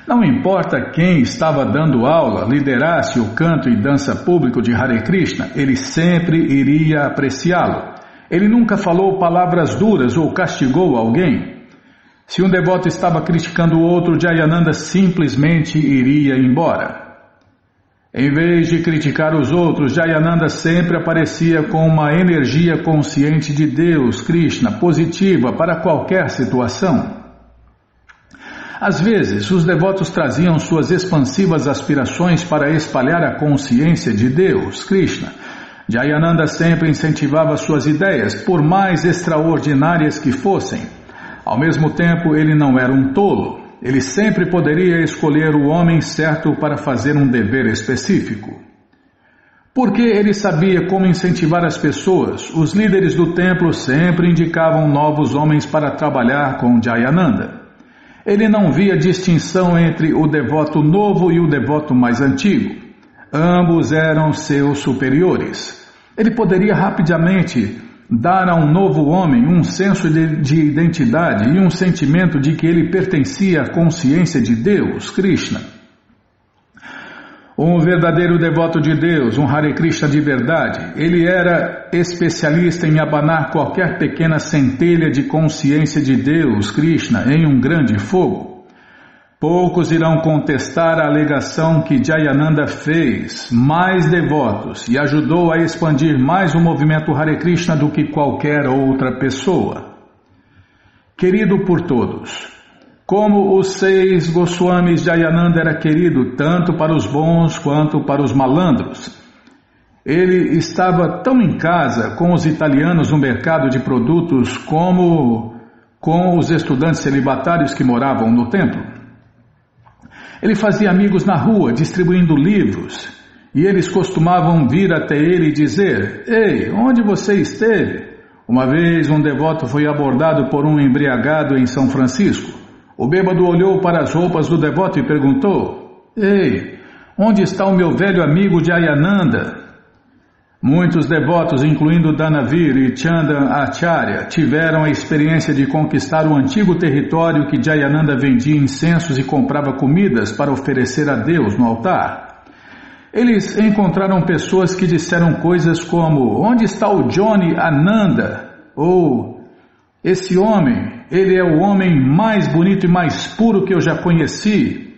Speaker 1: Não importa quem estava dando aula, liderasse o canto e dança público de Hare Krishna, ele sempre iria apreciá-lo. Ele nunca falou palavras duras ou castigou alguém. Se um devoto estava criticando o outro, Jayananda simplesmente iria embora. Em vez de criticar os outros, Jayananda sempre aparecia com uma energia consciente de Deus, Krishna, positiva para qualquer situação. Às vezes, os devotos traziam suas expansivas aspirações para espalhar a consciência de Deus, Krishna. Jayananda sempre incentivava suas ideias, por mais extraordinárias que fossem. Ao mesmo tempo, ele não era um tolo. Ele sempre poderia escolher o homem certo para fazer um dever específico. Porque ele sabia como incentivar as pessoas, os líderes do templo sempre indicavam novos homens para trabalhar com Jayananda. Ele não via distinção entre o devoto novo e o devoto mais antigo. Ambos eram seus superiores. Ele poderia rapidamente dar a um novo homem um senso de identidade e um sentimento de que ele pertencia à consciência de Deus, Krishna. Um verdadeiro devoto de Deus, um Hare Krishna de verdade, ele era especialista em abanar qualquer pequena centelha de consciência de Deus, Krishna, em um grande fogo. Poucos irão contestar a alegação que Jayananda fez mais devotos e ajudou a expandir mais o movimento Hare Krishna do que qualquer outra pessoa. Querido por todos, como os 6 Goswamis, Jayananda era querido tanto para os bons quanto para os malandros. Ele estava tão em casa com os italianos no mercado de produtos como com os estudantes celibatários que moravam no templo. Ele fazia amigos na rua, distribuindo livros, e eles costumavam vir até ele e dizer: "Ei, onde você esteve?" Uma vez um devoto foi abordado por um embriagado em São Francisco. O bêbado olhou para as roupas do devoto e perguntou: "Ei, onde está o meu velho amigo Jayananda?" Muitos devotos, incluindo Danavir e Chandan Acharya, tiveram a experiência de conquistar o antigo território que Jayananda vendia incensos e comprava comidas para oferecer a Deus no altar. Eles encontraram pessoas que disseram coisas como: onde está o Johnny Ananda? Ou esse homem, ele é o homem mais bonito e mais puro que eu já conheci.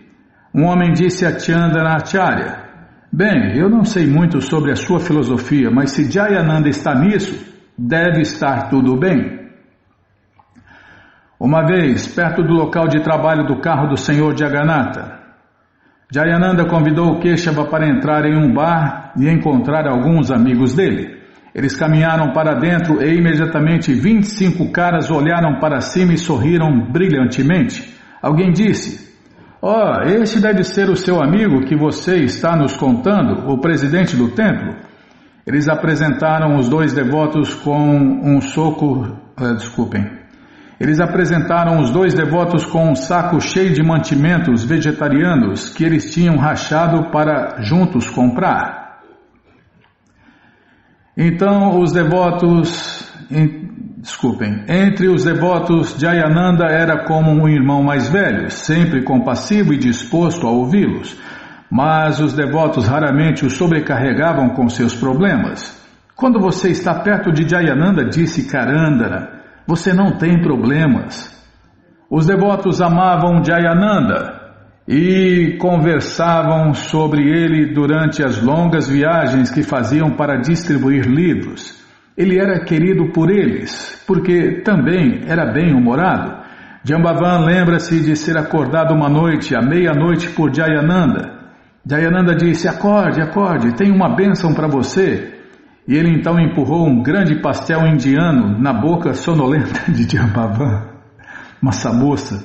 Speaker 1: Um homem disse a Chandan Acharya: bem, eu não sei muito sobre a sua filosofia, mas se Jayananda está nisso, deve estar tudo bem. Uma vez, perto do local de trabalho do carro do Senhor Jagannatha, Jayananda convidou o Keshava para entrar em um bar e encontrar alguns amigos dele. Eles caminharam para dentro e imediatamente 25 caras olharam para cima e sorriram brilhantemente. Alguém disse: este deve ser o seu amigo que você está nos contando, o presidente do templo. Eles apresentaram os dois devotos com um saco cheio de mantimentos vegetarianos que eles tinham rachado para juntos comprar. Então entre os devotos, Jayananda era como um irmão mais velho, sempre compassivo e disposto a ouvi-los. Mas os devotos raramente o sobrecarregavam com seus problemas. Quando você está perto de Jayananda, disse Karandana, você não tem problemas. Os devotos amavam Jayananda e conversavam sobre ele durante as longas viagens que faziam para distribuir livros. Ele era querido por eles, porque também era bem-humorado. Jambavan lembra-se de ser acordado uma noite, à meia-noite, por Jayananda. Jayananda disse: acorde, acorde, tem uma bênção para você. E ele então empurrou um grande pastel indiano na boca sonolenta de Jambavan, uma samosa.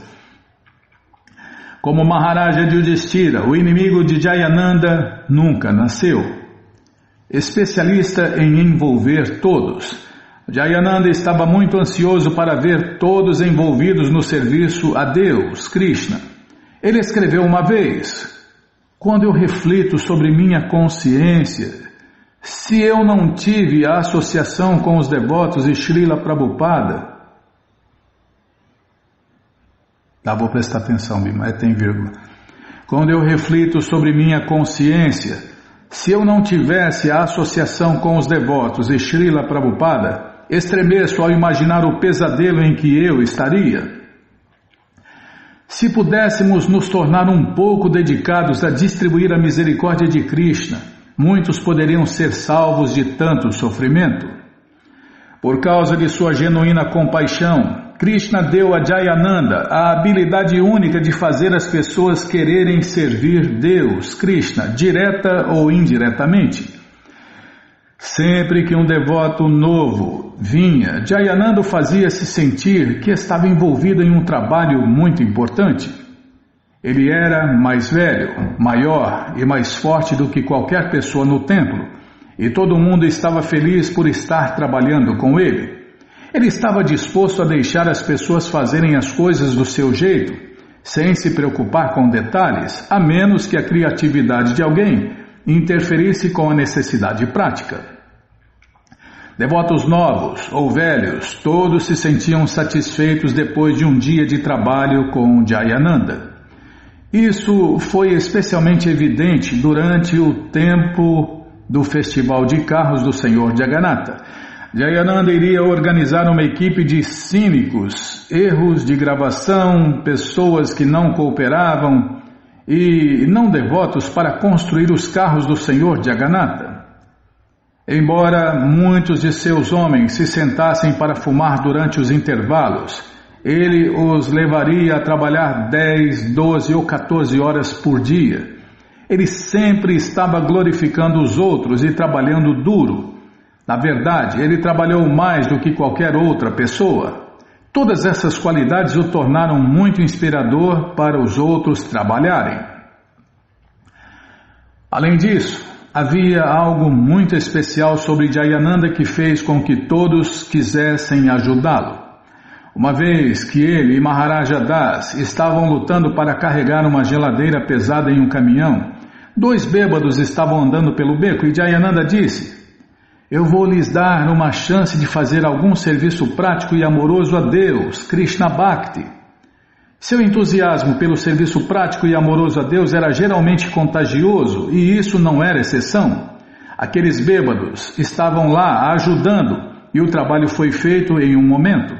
Speaker 1: Como Maharaja Yudhishthira, o inimigo de Jayananda nunca nasceu. Especialista em envolver todos, Jayananda estava muito ansioso para ver todos envolvidos no serviço a Deus, Krishna. Ele escreveu uma vez: quando eu reflito sobre minha consciência, se eu não tive a associação com os devotos e Srila Prabhupada... vou prestar atenção, Bima, tem vírgula. Quando eu reflito sobre minha consciência, se eu não tivesse a associação com os devotos e Srila Prabhupada, estremeço ao imaginar o pesadelo em que eu estaria. Se pudéssemos nos tornar um pouco dedicados a distribuir a misericórdia de Krishna, muitos poderiam ser salvos de tanto sofrimento. Por causa de sua genuína compaixão, Krishna deu a Jayananda a habilidade única de fazer as pessoas quererem servir Deus, Krishna, direta ou indiretamente. Sempre que um devoto novo vinha, Jayananda fazia-se sentir que estava envolvido em um trabalho muito importante. Ele era mais velho, maior e mais forte do que qualquer pessoa no templo, e todo mundo estava feliz por estar trabalhando com ele. Ele estava disposto a deixar as pessoas fazerem as coisas do seu jeito, sem se preocupar com detalhes, a menos que a criatividade de alguém interferisse com a necessidade prática. Devotos novos ou velhos, todos se sentiam satisfeitos depois de um dia de trabalho com Jayananda. Isso foi especialmente evidente durante o tempo do Festival de Carros do Senhor Jagannatha. Jayananda iria organizar uma equipe de cínicos, erros de gravação, pessoas que não cooperavam e não devotos para construir os carros do Senhor Jagannatha. Embora muitos de seus homens se sentassem para fumar durante os intervalos, ele os levaria a trabalhar 10, 12 ou 14 horas por dia. Ele sempre estava glorificando os outros e trabalhando duro. Na verdade, ele trabalhou mais do que qualquer outra pessoa. Todas essas qualidades o tornaram muito inspirador para os outros trabalharem. Além disso, havia algo muito especial sobre Jayananda que fez com que todos quisessem ajudá-lo. Uma vez que ele e Maharaja Das estavam lutando para carregar uma geladeira pesada em um caminhão, 2 bêbados estavam andando pelo beco e Jayananda disse: Eu vou lhes dar uma chance de fazer algum serviço prático e amoroso a Deus, Krishna Bhakti. Seu entusiasmo pelo serviço prático e amoroso a Deus era geralmente contagioso, e isso não era exceção. Aqueles bêbados estavam lá ajudando, e o trabalho foi feito em um momento.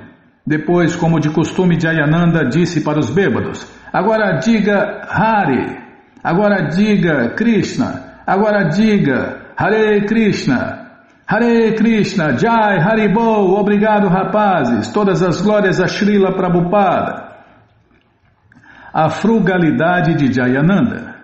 Speaker 1: Depois, como de costume, Jayananda disse para os bêbados: agora diga Hari, agora diga Krishna, agora diga Hare Krishna. Hare Krishna, Jai, Haribol, obrigado rapazes, todas as glórias a Srila Prabhupada. A frugalidade de Jayananda.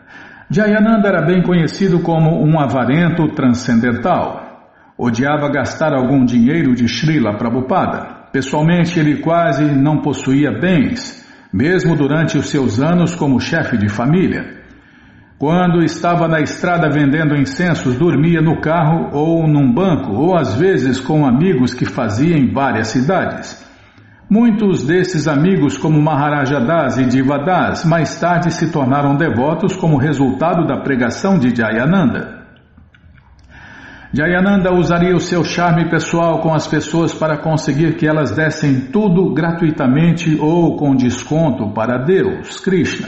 Speaker 1: Jayananda era bem conhecido como um avarento transcendental. Odiava gastar algum dinheiro de Srila Prabhupada. Pessoalmente, ele quase não possuía bens, mesmo durante os seus anos como chefe de família. Quando estava na estrada vendendo incensos, dormia no carro ou num banco, ou às vezes com amigos que fazia em várias cidades. Muitos desses amigos, como Maharaja Das e Diva Das, mais tarde se tornaram devotos como resultado da pregação de Jayananda. Jayananda usaria o seu charme pessoal com as pessoas para conseguir que elas dessem tudo gratuitamente ou com desconto para Deus, Krishna.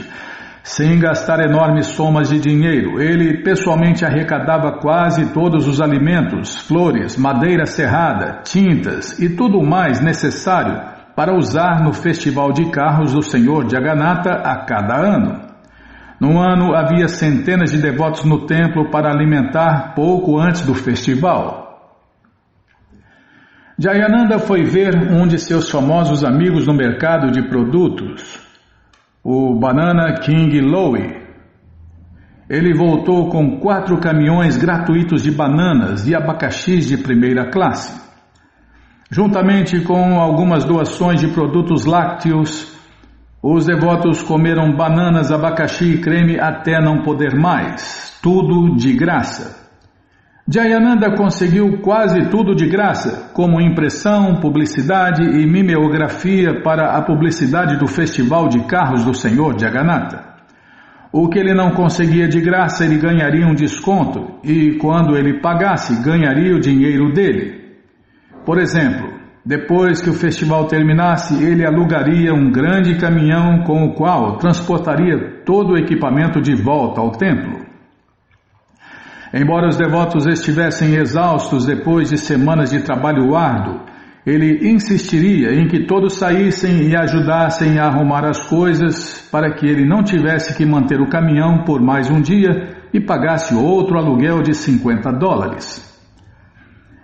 Speaker 1: Sem gastar enormes somas de dinheiro, ele pessoalmente arrecadava quase todos os alimentos, flores, madeira serrada, tintas e tudo o mais necessário para usar no festival de carros do Senhor Jagannatha a cada ano. No ano havia centenas de devotos no templo para alimentar pouco antes do festival. Jayananda foi ver um de seus famosos amigos no mercado de produtos, o Banana King Louie. Ele voltou com 4 caminhões gratuitos de bananas e abacaxis de primeira classe. Juntamente com algumas doações de produtos lácteos, os devotos comeram bananas, abacaxi e creme até não poder mais, tudo de graça. Jayananda conseguiu quase tudo de graça, como impressão, publicidade e mimeografia para a publicidade do Festival de Carros do Senhor Jagannatha. O que ele não conseguia de graça, ele ganharia um desconto, e quando ele pagasse, ganharia o dinheiro dele. Por exemplo, depois que o festival terminasse, ele alugaria um grande caminhão com o qual transportaria todo o equipamento de volta ao templo. Embora os devotos estivessem exaustos depois de semanas de trabalho árduo, ele insistiria em que todos saíssem e ajudassem a arrumar as coisas para que ele não tivesse que manter o caminhão por mais um dia e pagasse outro aluguel de $50.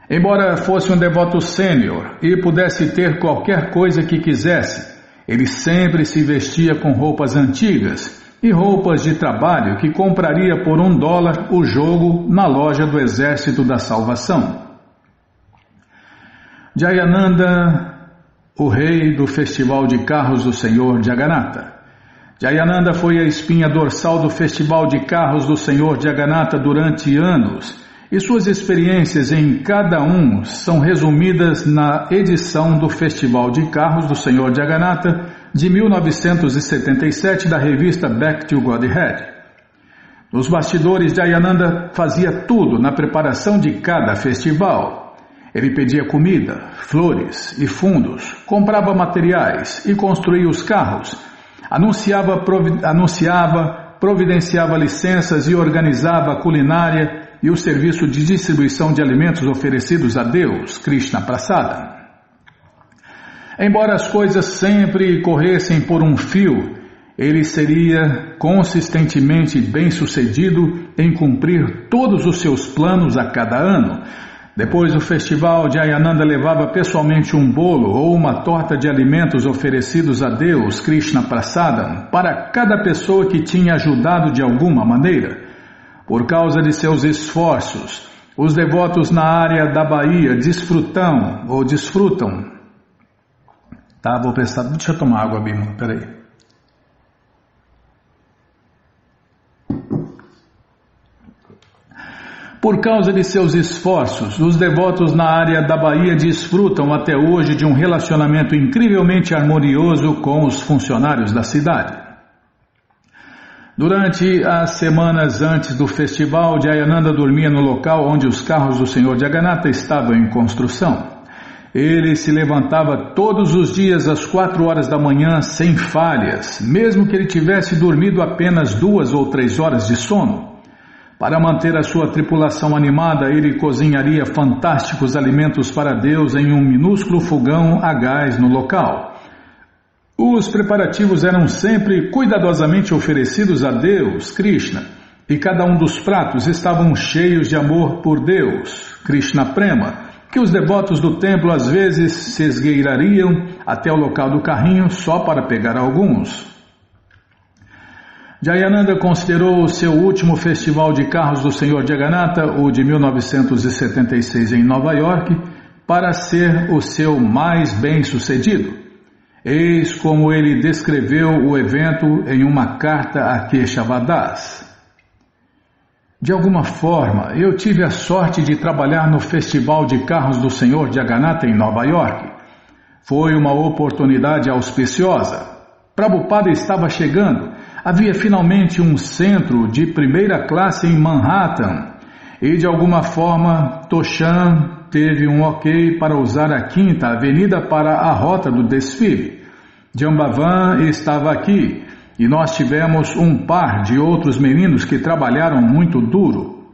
Speaker 1: Embora fosse um devoto sênior e pudesse ter qualquer coisa que quisesse, ele sempre se vestia com roupas antigas e roupas de trabalho que compraria por $1 o jogo na loja do Exército da Salvação. Jayananda, o rei do Festival de Carros do Senhor Jagannatha. Jayananda foi a espinha dorsal do Festival de Carros do Senhor Jagannatha durante anos, e suas experiências em cada um são resumidas na edição do Festival de Carros do Senhor Jagannatha de 1977 da revista Back to Godhead. Nos bastidores, Jayananda fazia tudo na preparação de cada festival. Ele pedia comida, flores e fundos, comprava materiais e construía os carros, anunciava, providenciava licenças e organizava a culinária e o serviço de distribuição de alimentos oferecidos a Deus, Krishna Prasada. Embora as coisas sempre corressem por um fio, ele seria consistentemente bem-sucedido em cumprir todos os seus planos a cada ano. Depois do festival, Jayananda levava pessoalmente um bolo ou uma torta de alimentos oferecidos a Deus, Krishna Prasada, para cada pessoa que tinha ajudado de alguma maneira. Por causa de seus esforços, os devotos na área da Bahia desfrutam. Tá, vou prestar. Deixa eu tomar água, Bima, peraí. Por causa de seus esforços, os devotos na área da Bahia desfrutam até hoje de um relacionamento incrivelmente harmonioso com os funcionários da cidade. Durante as semanas antes do festival, Jayananda dormia no local onde os carros do Senhor Jagannatha estavam em construção. Ele se levantava todos os dias às 4 horas da manhã sem falhas, mesmo que ele tivesse dormido apenas 2 ou 3 horas de sono. Para manter a sua tripulação animada, ele cozinharia fantásticos alimentos para Deus em um minúsculo fogão a gás no local. Os preparativos eram sempre cuidadosamente oferecidos a Deus, Krishna, e cada um dos pratos estavam cheios de amor por Deus, Krishna Prema, que os devotos do templo às vezes se esgueirariam até o local do carrinho só para pegar alguns. Jayananda considerou o seu último festival de carros do Senhor Jagannatha, o de 1976 em Nova York, para ser o seu mais bem-sucedido. Eis como ele descreveu o evento em uma carta a Keshavadas. De alguma forma, eu tive a sorte de trabalhar no Festival de Carros do Senhor Jagannatha em Nova York. Foi uma oportunidade auspiciosa. Prabhupada estava chegando. Havia finalmente um centro de primeira classe em Manhattan. E de alguma forma, Toshan teve um ok para usar a 5ª Avenida para a rota do desfile. Jambavan estava aqui. E nós tivemos um par de outros meninos que trabalharam muito duro.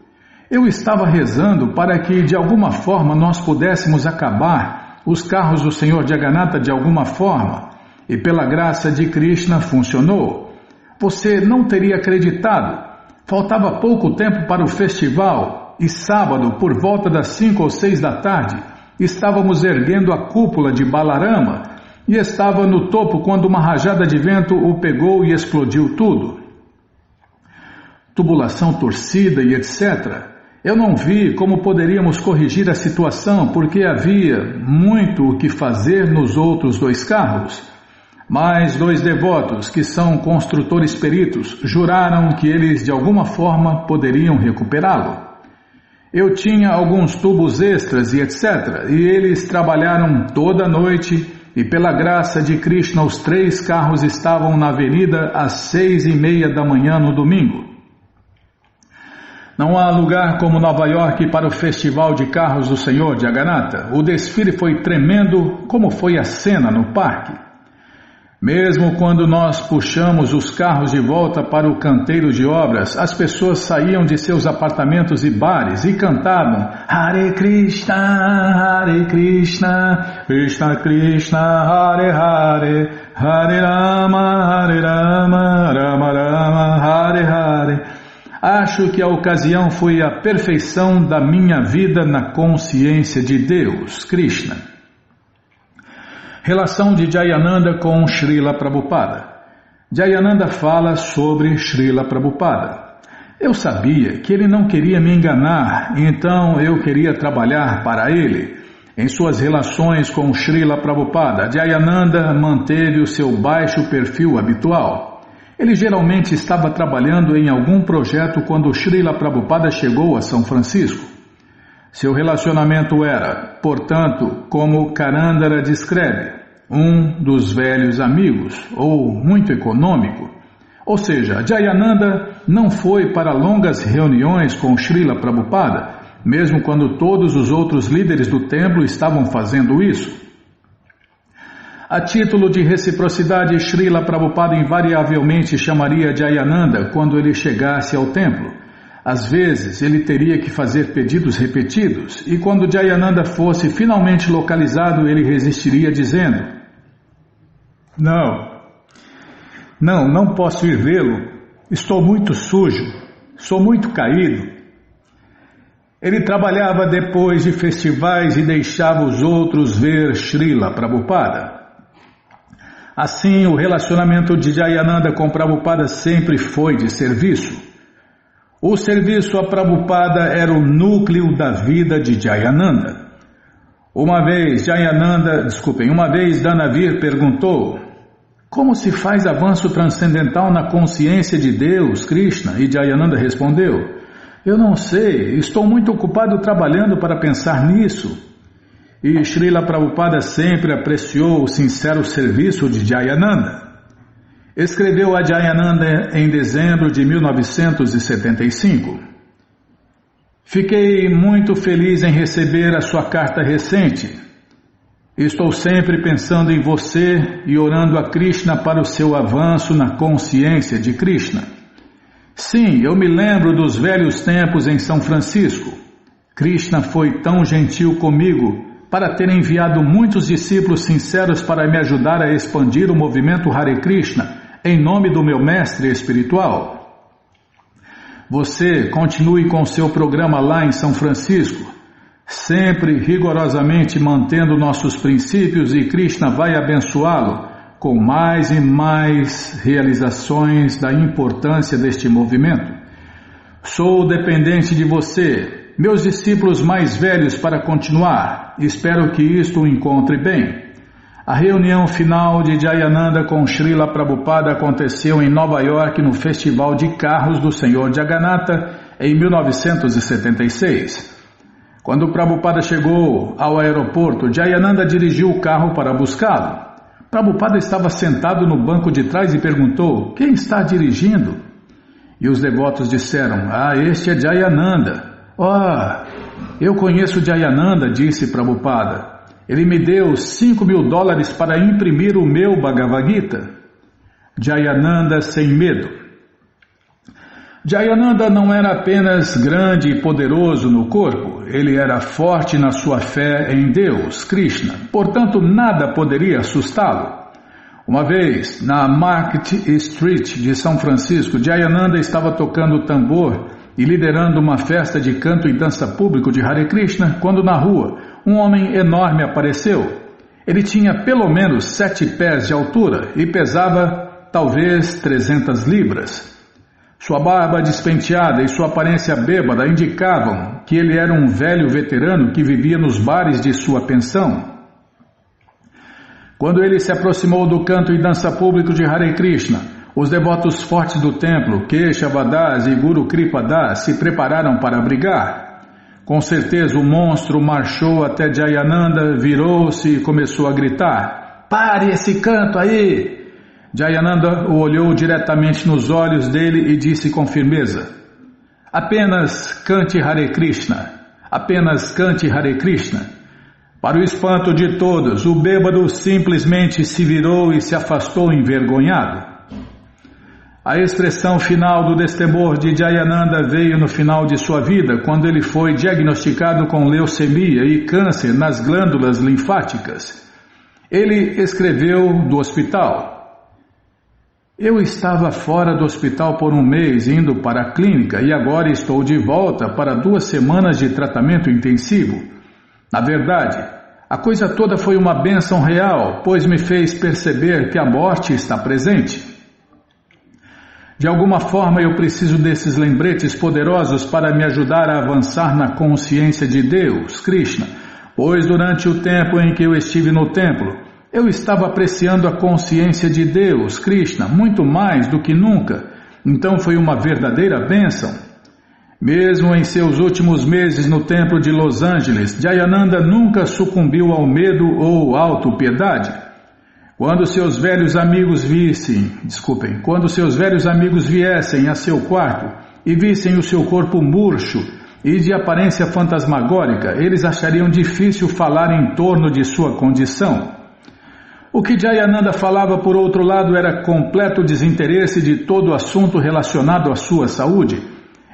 Speaker 1: Eu estava rezando para que de alguma forma nós pudéssemos acabar os carros do Senhor Jagannatha de alguma forma, e pela graça de Krishna funcionou. Você não teria acreditado. Faltava pouco tempo para o festival e sábado, por volta das 5 ou 6 da tarde, estávamos erguendo a cúpula de Balarama, e estava no topo quando uma rajada de vento o pegou e explodiu tudo. Tubulação torcida e etc. Eu não vi como poderíamos corrigir a situação porque havia muito o que fazer nos outros 2 carros. Mas 2 devotos, que são construtores peritos, juraram que eles de alguma forma poderiam recuperá-lo. Eu tinha alguns tubos extras e etc. E eles trabalharam toda a noite. E pela graça de Krishna, os 3 carros estavam na avenida às 6:30 da manhã no domingo. Não há lugar como Nova York para o Festival de Carros do Senhor Jagannatha. O desfile foi tremendo, como foi a cena no parque. Mesmo quando nós puxamos os carros de volta para o canteiro de obras, as pessoas saíam de seus apartamentos e bares e cantavam Hare Krishna, Krishna Krishna, Hare Hare, Hare Rama, Rama Rama, Hare Hare. Acho que a ocasião foi a perfeição da minha vida na consciência de Deus, Krishna. Relação de Jayananda com Srila Prabhupada. Jayananda fala sobre Srila Prabhupada. Eu sabia que ele não queria me enganar, então eu queria trabalhar para ele. Em suas relações com Srila Prabhupada, Jayananda manteve o seu baixo perfil habitual. Ele geralmente estava trabalhando em algum projeto quando Srila Prabhupada chegou a São Francisco. Seu relacionamento era, portanto, como Karandara descreve, um dos velhos amigos, ou muito econômico. Ou seja, Jayananda não foi para longas reuniões com Srila Prabhupada, mesmo quando todos os outros líderes do templo estavam fazendo isso. A título de reciprocidade, Srila Prabhupada invariavelmente chamaria Jayananda quando ele chegasse ao templo. Às vezes, ele teria que fazer pedidos repetidos, e quando Jayananda fosse finalmente localizado, ele resistiria dizendo: Não posso ir vê-lo, estou muito sujo, sou muito caído. Ele trabalhava depois de festivais e deixava os outros ver Srila Prabhupada. Assim, o relacionamento de Jayananda com Prabhupada sempre foi de serviço. O serviço a Prabhupada era o núcleo da vida de Jayananda. Uma vez Danavir perguntou: como se faz avanço transcendental na consciência de Deus, Krishna? E Jayananda respondeu: eu não sei, estou muito ocupado trabalhando para pensar nisso. E Srila Prabhupada sempre apreciou o sincero serviço de Jayananda. Escreveu a Jayananda em dezembro de 1975. Fiquei muito feliz em receber a sua carta recente. Estou sempre pensando em você e orando a Krishna para o seu avanço na consciência de Krishna. Sim, eu me lembro dos velhos tempos em São Francisco. Krishna foi tão gentil comigo para ter enviado muitos discípulos sinceros para me ajudar a expandir o movimento Hare Krishna em nome do meu mestre espiritual. Você continue com seu programa lá em São Francisco, sempre rigorosamente mantendo nossos princípios, e Krishna vai abençoá-lo com mais e mais realizações da importância deste movimento. Sou dependente de você, meus discípulos mais velhos, para continuar. Espero que isto o encontre bem. A reunião final de Jayananda com Srila Prabhupada aconteceu em Nova York no Festival de Carros do Senhor Jagannatha em 1976. Quando Prabhupada chegou ao aeroporto, Jayananda dirigiu o carro para buscá-lo. Prabhupada estava sentado no banco de trás e perguntou: quem está dirigindo? E os devotos disseram: este é Jayananda. Eu conheço Jayananda, disse Prabhupada. Ele me deu $5.000 para imprimir o meu Bhagavad Gita. Jayananda sem medo. Jayananda não era apenas grande e poderoso no corpo, ele era forte na sua fé em Deus, Krishna, portanto nada poderia assustá-lo. Uma vez, na Market Street de São Francisco, Jayananda estava tocando tambor e liderando uma festa de canto e dança público de Hare Krishna, quando na rua um homem enorme apareceu. Ele tinha pelo menos 7 pés de altura e pesava talvez 300 libras. Sua barba despenteada e sua aparência bêbada indicavam que ele era um velho veterano que vivia nos bares de sua pensão. Quando ele se aproximou do canto e dança público de Hare Krishna, os devotos fortes do templo, Keshavadas e Guru Kripadas, se prepararam para brigar. Com certeza o monstro marchou até Jayananda, virou-se e começou a gritar: pare esse canto aí! Jayananda o olhou diretamente nos olhos dele e disse com firmeza: apenas cante Hare Krishna, apenas cante Hare Krishna. Para o espanto de todos, o bêbado simplesmente se virou e se afastou envergonhado. A expressão final do destemor de Jayananda veio no final de sua vida, quando ele foi diagnosticado com leucemia e câncer nas glândulas linfáticas. Ele escreveu do hospital: eu estava fora do hospital por 1 mês, indo para a clínica, e agora estou de volta para 2 semanas de tratamento intensivo. Na verdade, a coisa toda foi uma bênção real, pois me fez perceber que a morte está presente. De alguma forma eu preciso desses lembretes poderosos para me ajudar a avançar na consciência de Deus, Krishna, pois durante o tempo em que eu estive no templo, eu estava apreciando a consciência de Deus, Krishna, muito mais do que nunca. Então foi uma verdadeira bênção. Mesmo em seus últimos meses no templo de Los Angeles, Jayananda nunca sucumbiu ao medo ou autopiedade. Quando seus velhos amigos viessem a seu quarto e vissem o seu corpo murcho e de aparência fantasmagórica, eles achariam difícil falar em torno de sua condição. O que Jayananda falava, por outro lado, era completo desinteresse de todo o assunto relacionado à sua saúde.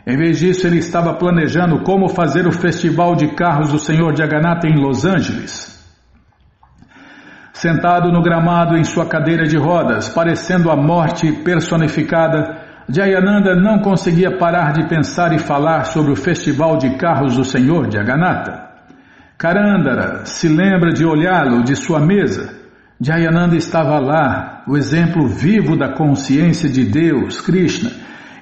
Speaker 1: Em vez disso, ele estava planejando como fazer o festival de carros do Senhor Jagannatha em Los Angeles. Sentado no gramado em sua cadeira de rodas, parecendo a morte personificada, Jayananda não conseguia parar de pensar e falar sobre o festival de carros do Senhor Jagannatha. Karandara se lembra de olhá-lo de sua mesa. Jayananda estava lá, o exemplo vivo da consciência de Deus, Krishna,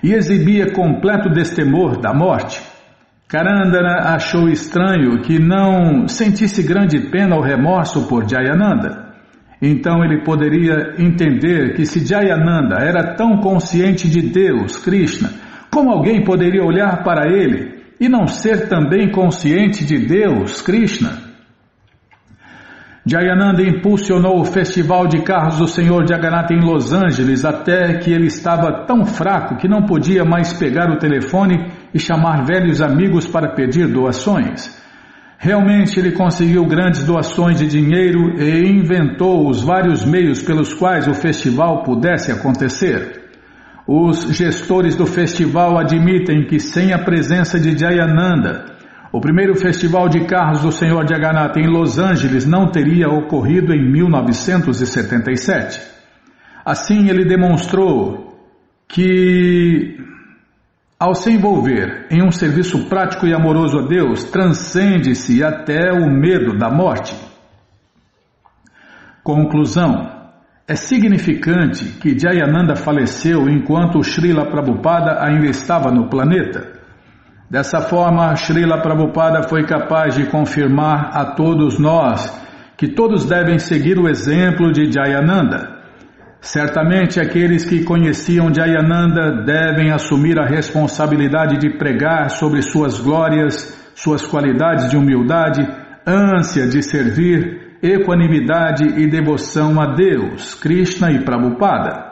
Speaker 1: e exibia completo destemor da morte. Karandara achou estranho que não sentisse grande pena ou remorso por Jayananda. Então ele poderia entender que se Jayananda era tão consciente de Deus, Krishna, como alguém poderia olhar para ele e não ser também consciente de Deus, Krishna? Jayananda impulsionou o Festival de Carros do Senhor Jagannatha em Los Angeles até que ele estava tão fraco que não podia mais pegar o telefone e chamar velhos amigos para pedir doações. Realmente ele conseguiu grandes doações de dinheiro e inventou os vários meios pelos quais o festival pudesse acontecer. Os gestores do festival admitem que sem a presença de Jayananda, o primeiro festival de carros do Senhor Jagannatha em Los Angeles não teria ocorrido em 1977. Assim ele demonstrou que, ao se envolver em um serviço prático e amoroso a Deus, transcende-se até o medo da morte. Conclusão: é significante que Jayananda faleceu enquanto Srila Prabhupada ainda estava no planeta. Dessa forma, Srila Prabhupada foi capaz de confirmar a todos nós que todos devem seguir o exemplo de Jayananda. Certamente aqueles que conheciam Jayananda devem assumir a responsabilidade de pregar sobre suas glórias, suas qualidades de humildade, ânsia de servir, equanimidade e devoção a Deus, Krishna e Prabhupada.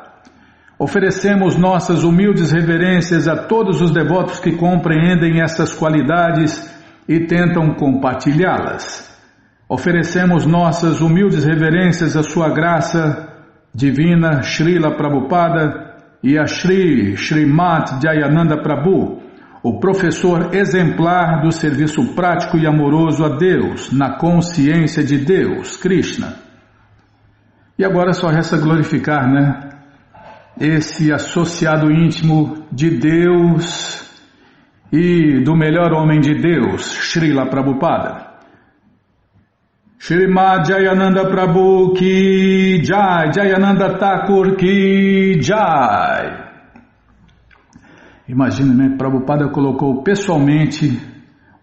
Speaker 1: Oferecemos nossas humildes reverências a todos os devotos que compreendem essas qualidades e tentam compartilhá-las. Oferecemos nossas humildes reverências à sua graça divina Srila Prabhupada e a Srimad Jayananda Prabhu, o professor exemplar do serviço prático e amoroso a Deus, na consciência de Deus, Krishna. E agora só resta glorificar, né? Esse associado íntimo de Deus e do melhor homem de Deus, Srila Prabhupada. Srimad Jayananda Prabhu ki Jai, Jayananda Thakur ki Jai. Imagina, né? Prabhupada colocou pessoalmente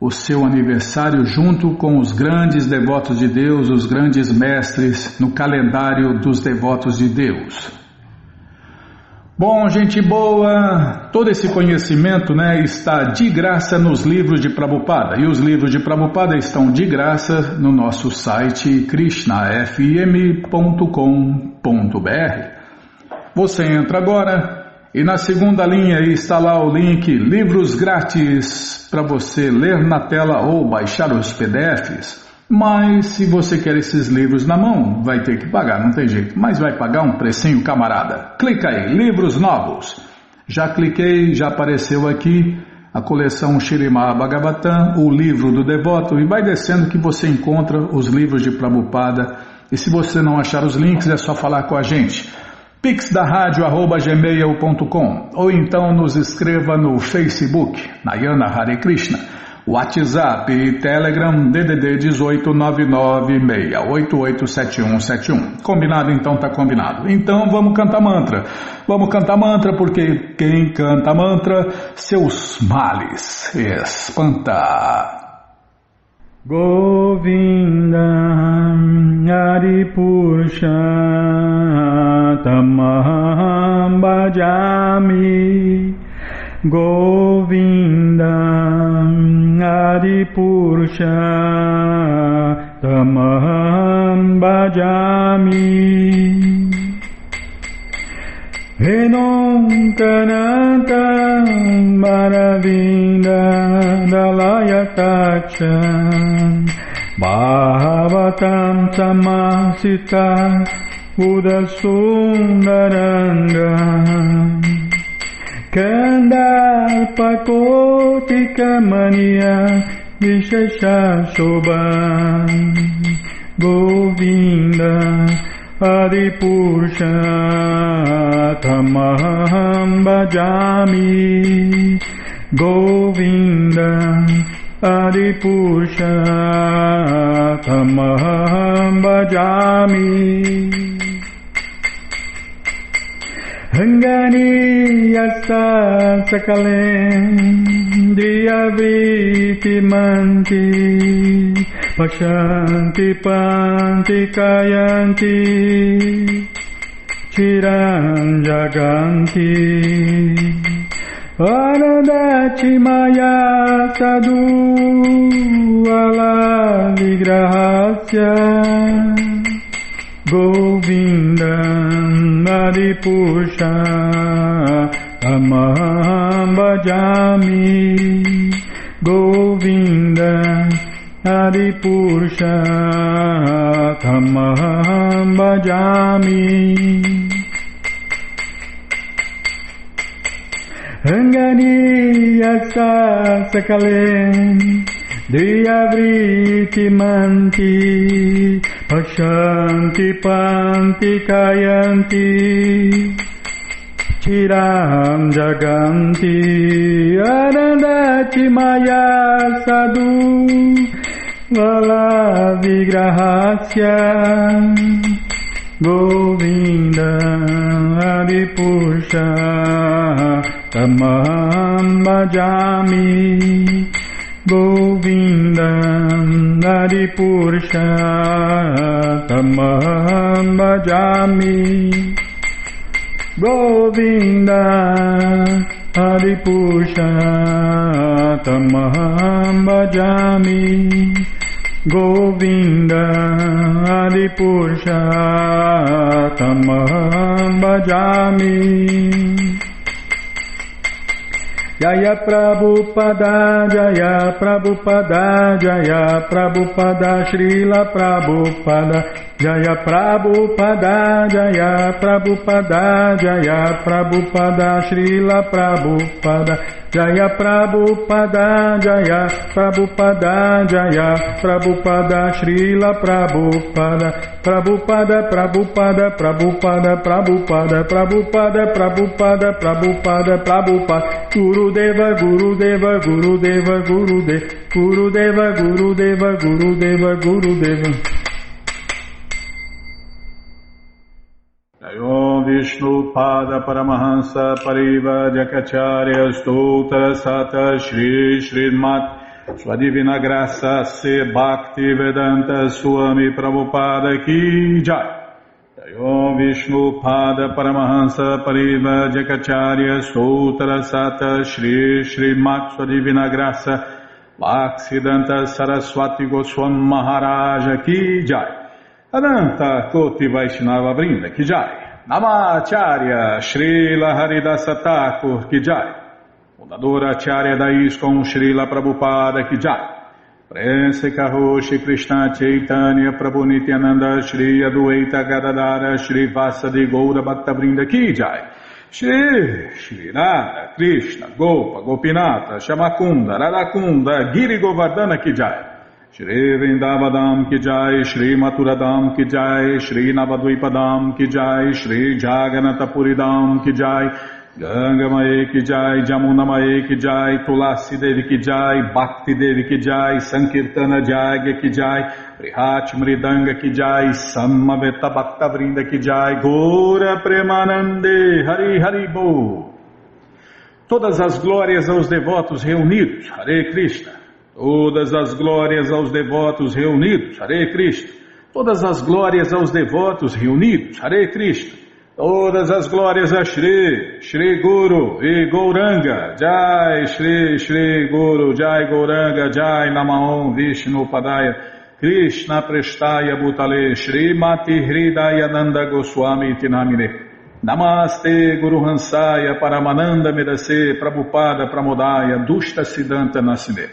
Speaker 1: o seu aniversário junto com os grandes devotos de Deus, os grandes mestres no calendário dos devotos de Deus. Bom, gente boa, todo esse conhecimento, né, está de graça nos livros de Prabhupada, e os livros de Prabhupada estão de graça no nosso site krishnafm.com.br. Você entra agora e na segunda linha está lá o link Livros Grátis para você ler na tela ou baixar os PDFs. Mas se você quer esses livros na mão, vai ter que pagar, não tem jeito. Mas vai pagar um precinho, camarada. Clica aí, livros novos. Já cliquei, já apareceu aqui a coleção Śrīmad Bhagavatam, o livro do devoto, e vai descendo que você encontra os livros de Prabhupada. E se você não achar os links, é só falar com a gente. pixdaradio@gmail.com, ou então nos escreva no Facebook, Nayana Hare Krishna. WhatsApp e Telegram DDD 18996887171. Combinado? Então tá combinado. Então vamos cantar mantra. Vamos cantar mantra porque quem canta mantra, seus males espanta. Govinda Adipurusha Tamaham Bhajami Govinda Adipurusha Tamaham Bhajami Venom Kananta Maravinda Dalayataksha Bhavatam Samasita Udasundaranga Kandalpakotika Mania Vishesha Shobha Govinda Adipurusha Tamaham Bhajami Govinda Adipurusha Tamaham Bhajami Hangani yasa sakalendriyaviti manti Pashanti panti kayanti Chiranjaganti Anandati maya sadhu ala vigrahasya Govindam Adipurusha Tamaham Bhajami Govindam Adipurusha Tamaham Bhajami Rangani Yasa Sakalen Diyavriti Manti Pashanti Panti Kayanti Chiram Jaganti Anandati Maya Sadhu Vala Vigrahasya Govinda Adipurusha Tamaham Bhajami Govindam Adipurusha Tamaham Bhajami Govinda Adipurusha Tamaham Bhajami Govinda Adipurusha Tamaham Bhajami Jaya Prabhupada, Jaya Prabhupada, Jaya Prabhupada, Srila Prabhupada, Jaya Prabhupada, Jaya Prabhupada, Jaya Prabhupada, Srila Prabhupada, Jaya Prabhupada, Jaya Prabhupada, Jaya Prabhupada, Srila Prabhupada, Prabhupada, Prabhupada, Prabhupada, Prabhupada, Prabhupada, Prabhupada, Prabhupada, Prabhupada, Gurudeva, Gurudeva, Gurudeva, Gurudeva, Gurudeva, Gurudeva, Gurudeva, Gurudeva. Om Vishnu Pada Paramahansa Pariva Jakacharya Stoutra Sata Shri Srimat Sua Divina Graça Se Bhakti Vedanta Swami Prabhupada Ki Jai. Om Vishnu Pada Paramahansa Pariva Jakacharya Stoutra Sata Shri Srimat Sua Divina Graça Bhaktivedanta Saraswati Goswami Maharaja Ki Jai. Ananta Koti Vaishnava Brinda Ki Jai. Namacharya Srila Haridasa Thakur Ki Jai. Fundadora Acharya da ISKCON Srila Prabhupada Ki Jai. Prense Karoshi Krishna Chaitanya Prabhu Nityananda Shri Adueta Gadadara Shri Vasadi Goura Bhakta Brinda Ki Jai. Shri Radha Krishna Gopa Gopinata Shamakunda Radakunda Giri Govardhana Ki Jai. Shri Vrindavadam Ki Jai, Shri Maturadam Ki Jai, Shri Navadvipadam Ki Jai, Shri Jaganatapuridam Ki Jai, Ganga Mae Ki Jai, Jamuna Mae Ki Jai, Tulasi Devi Ki Jai, Bhakti Devi Ki Jai, Sankirtana Jagya Ki Jai, Prihat Mridanga Ki Jai, Samaveta Bhakta Vrinda Ki Jai, Gora Premanande, Hari Hari Bo. Todas as glórias aos devotos reunidos, Hare Krishna. Todas as glórias aos devotos reunidos, Hare Krishna. Todas as glórias aos devotos reunidos, Hare Krishna. Todas as glórias a Shri, Shri Guru e Gauranga, Jai Shri, Shri Guru, Jai Gauranga, Jai Namaon Vishnu Padaya, Krishna Prestaya Bhutale, Shri Mati Hridayananda Goswami Tinamine. Namaste Guru Hansaya Paramananda Medase Prabhupada Pramodaya Dushta Siddhanta Nasine.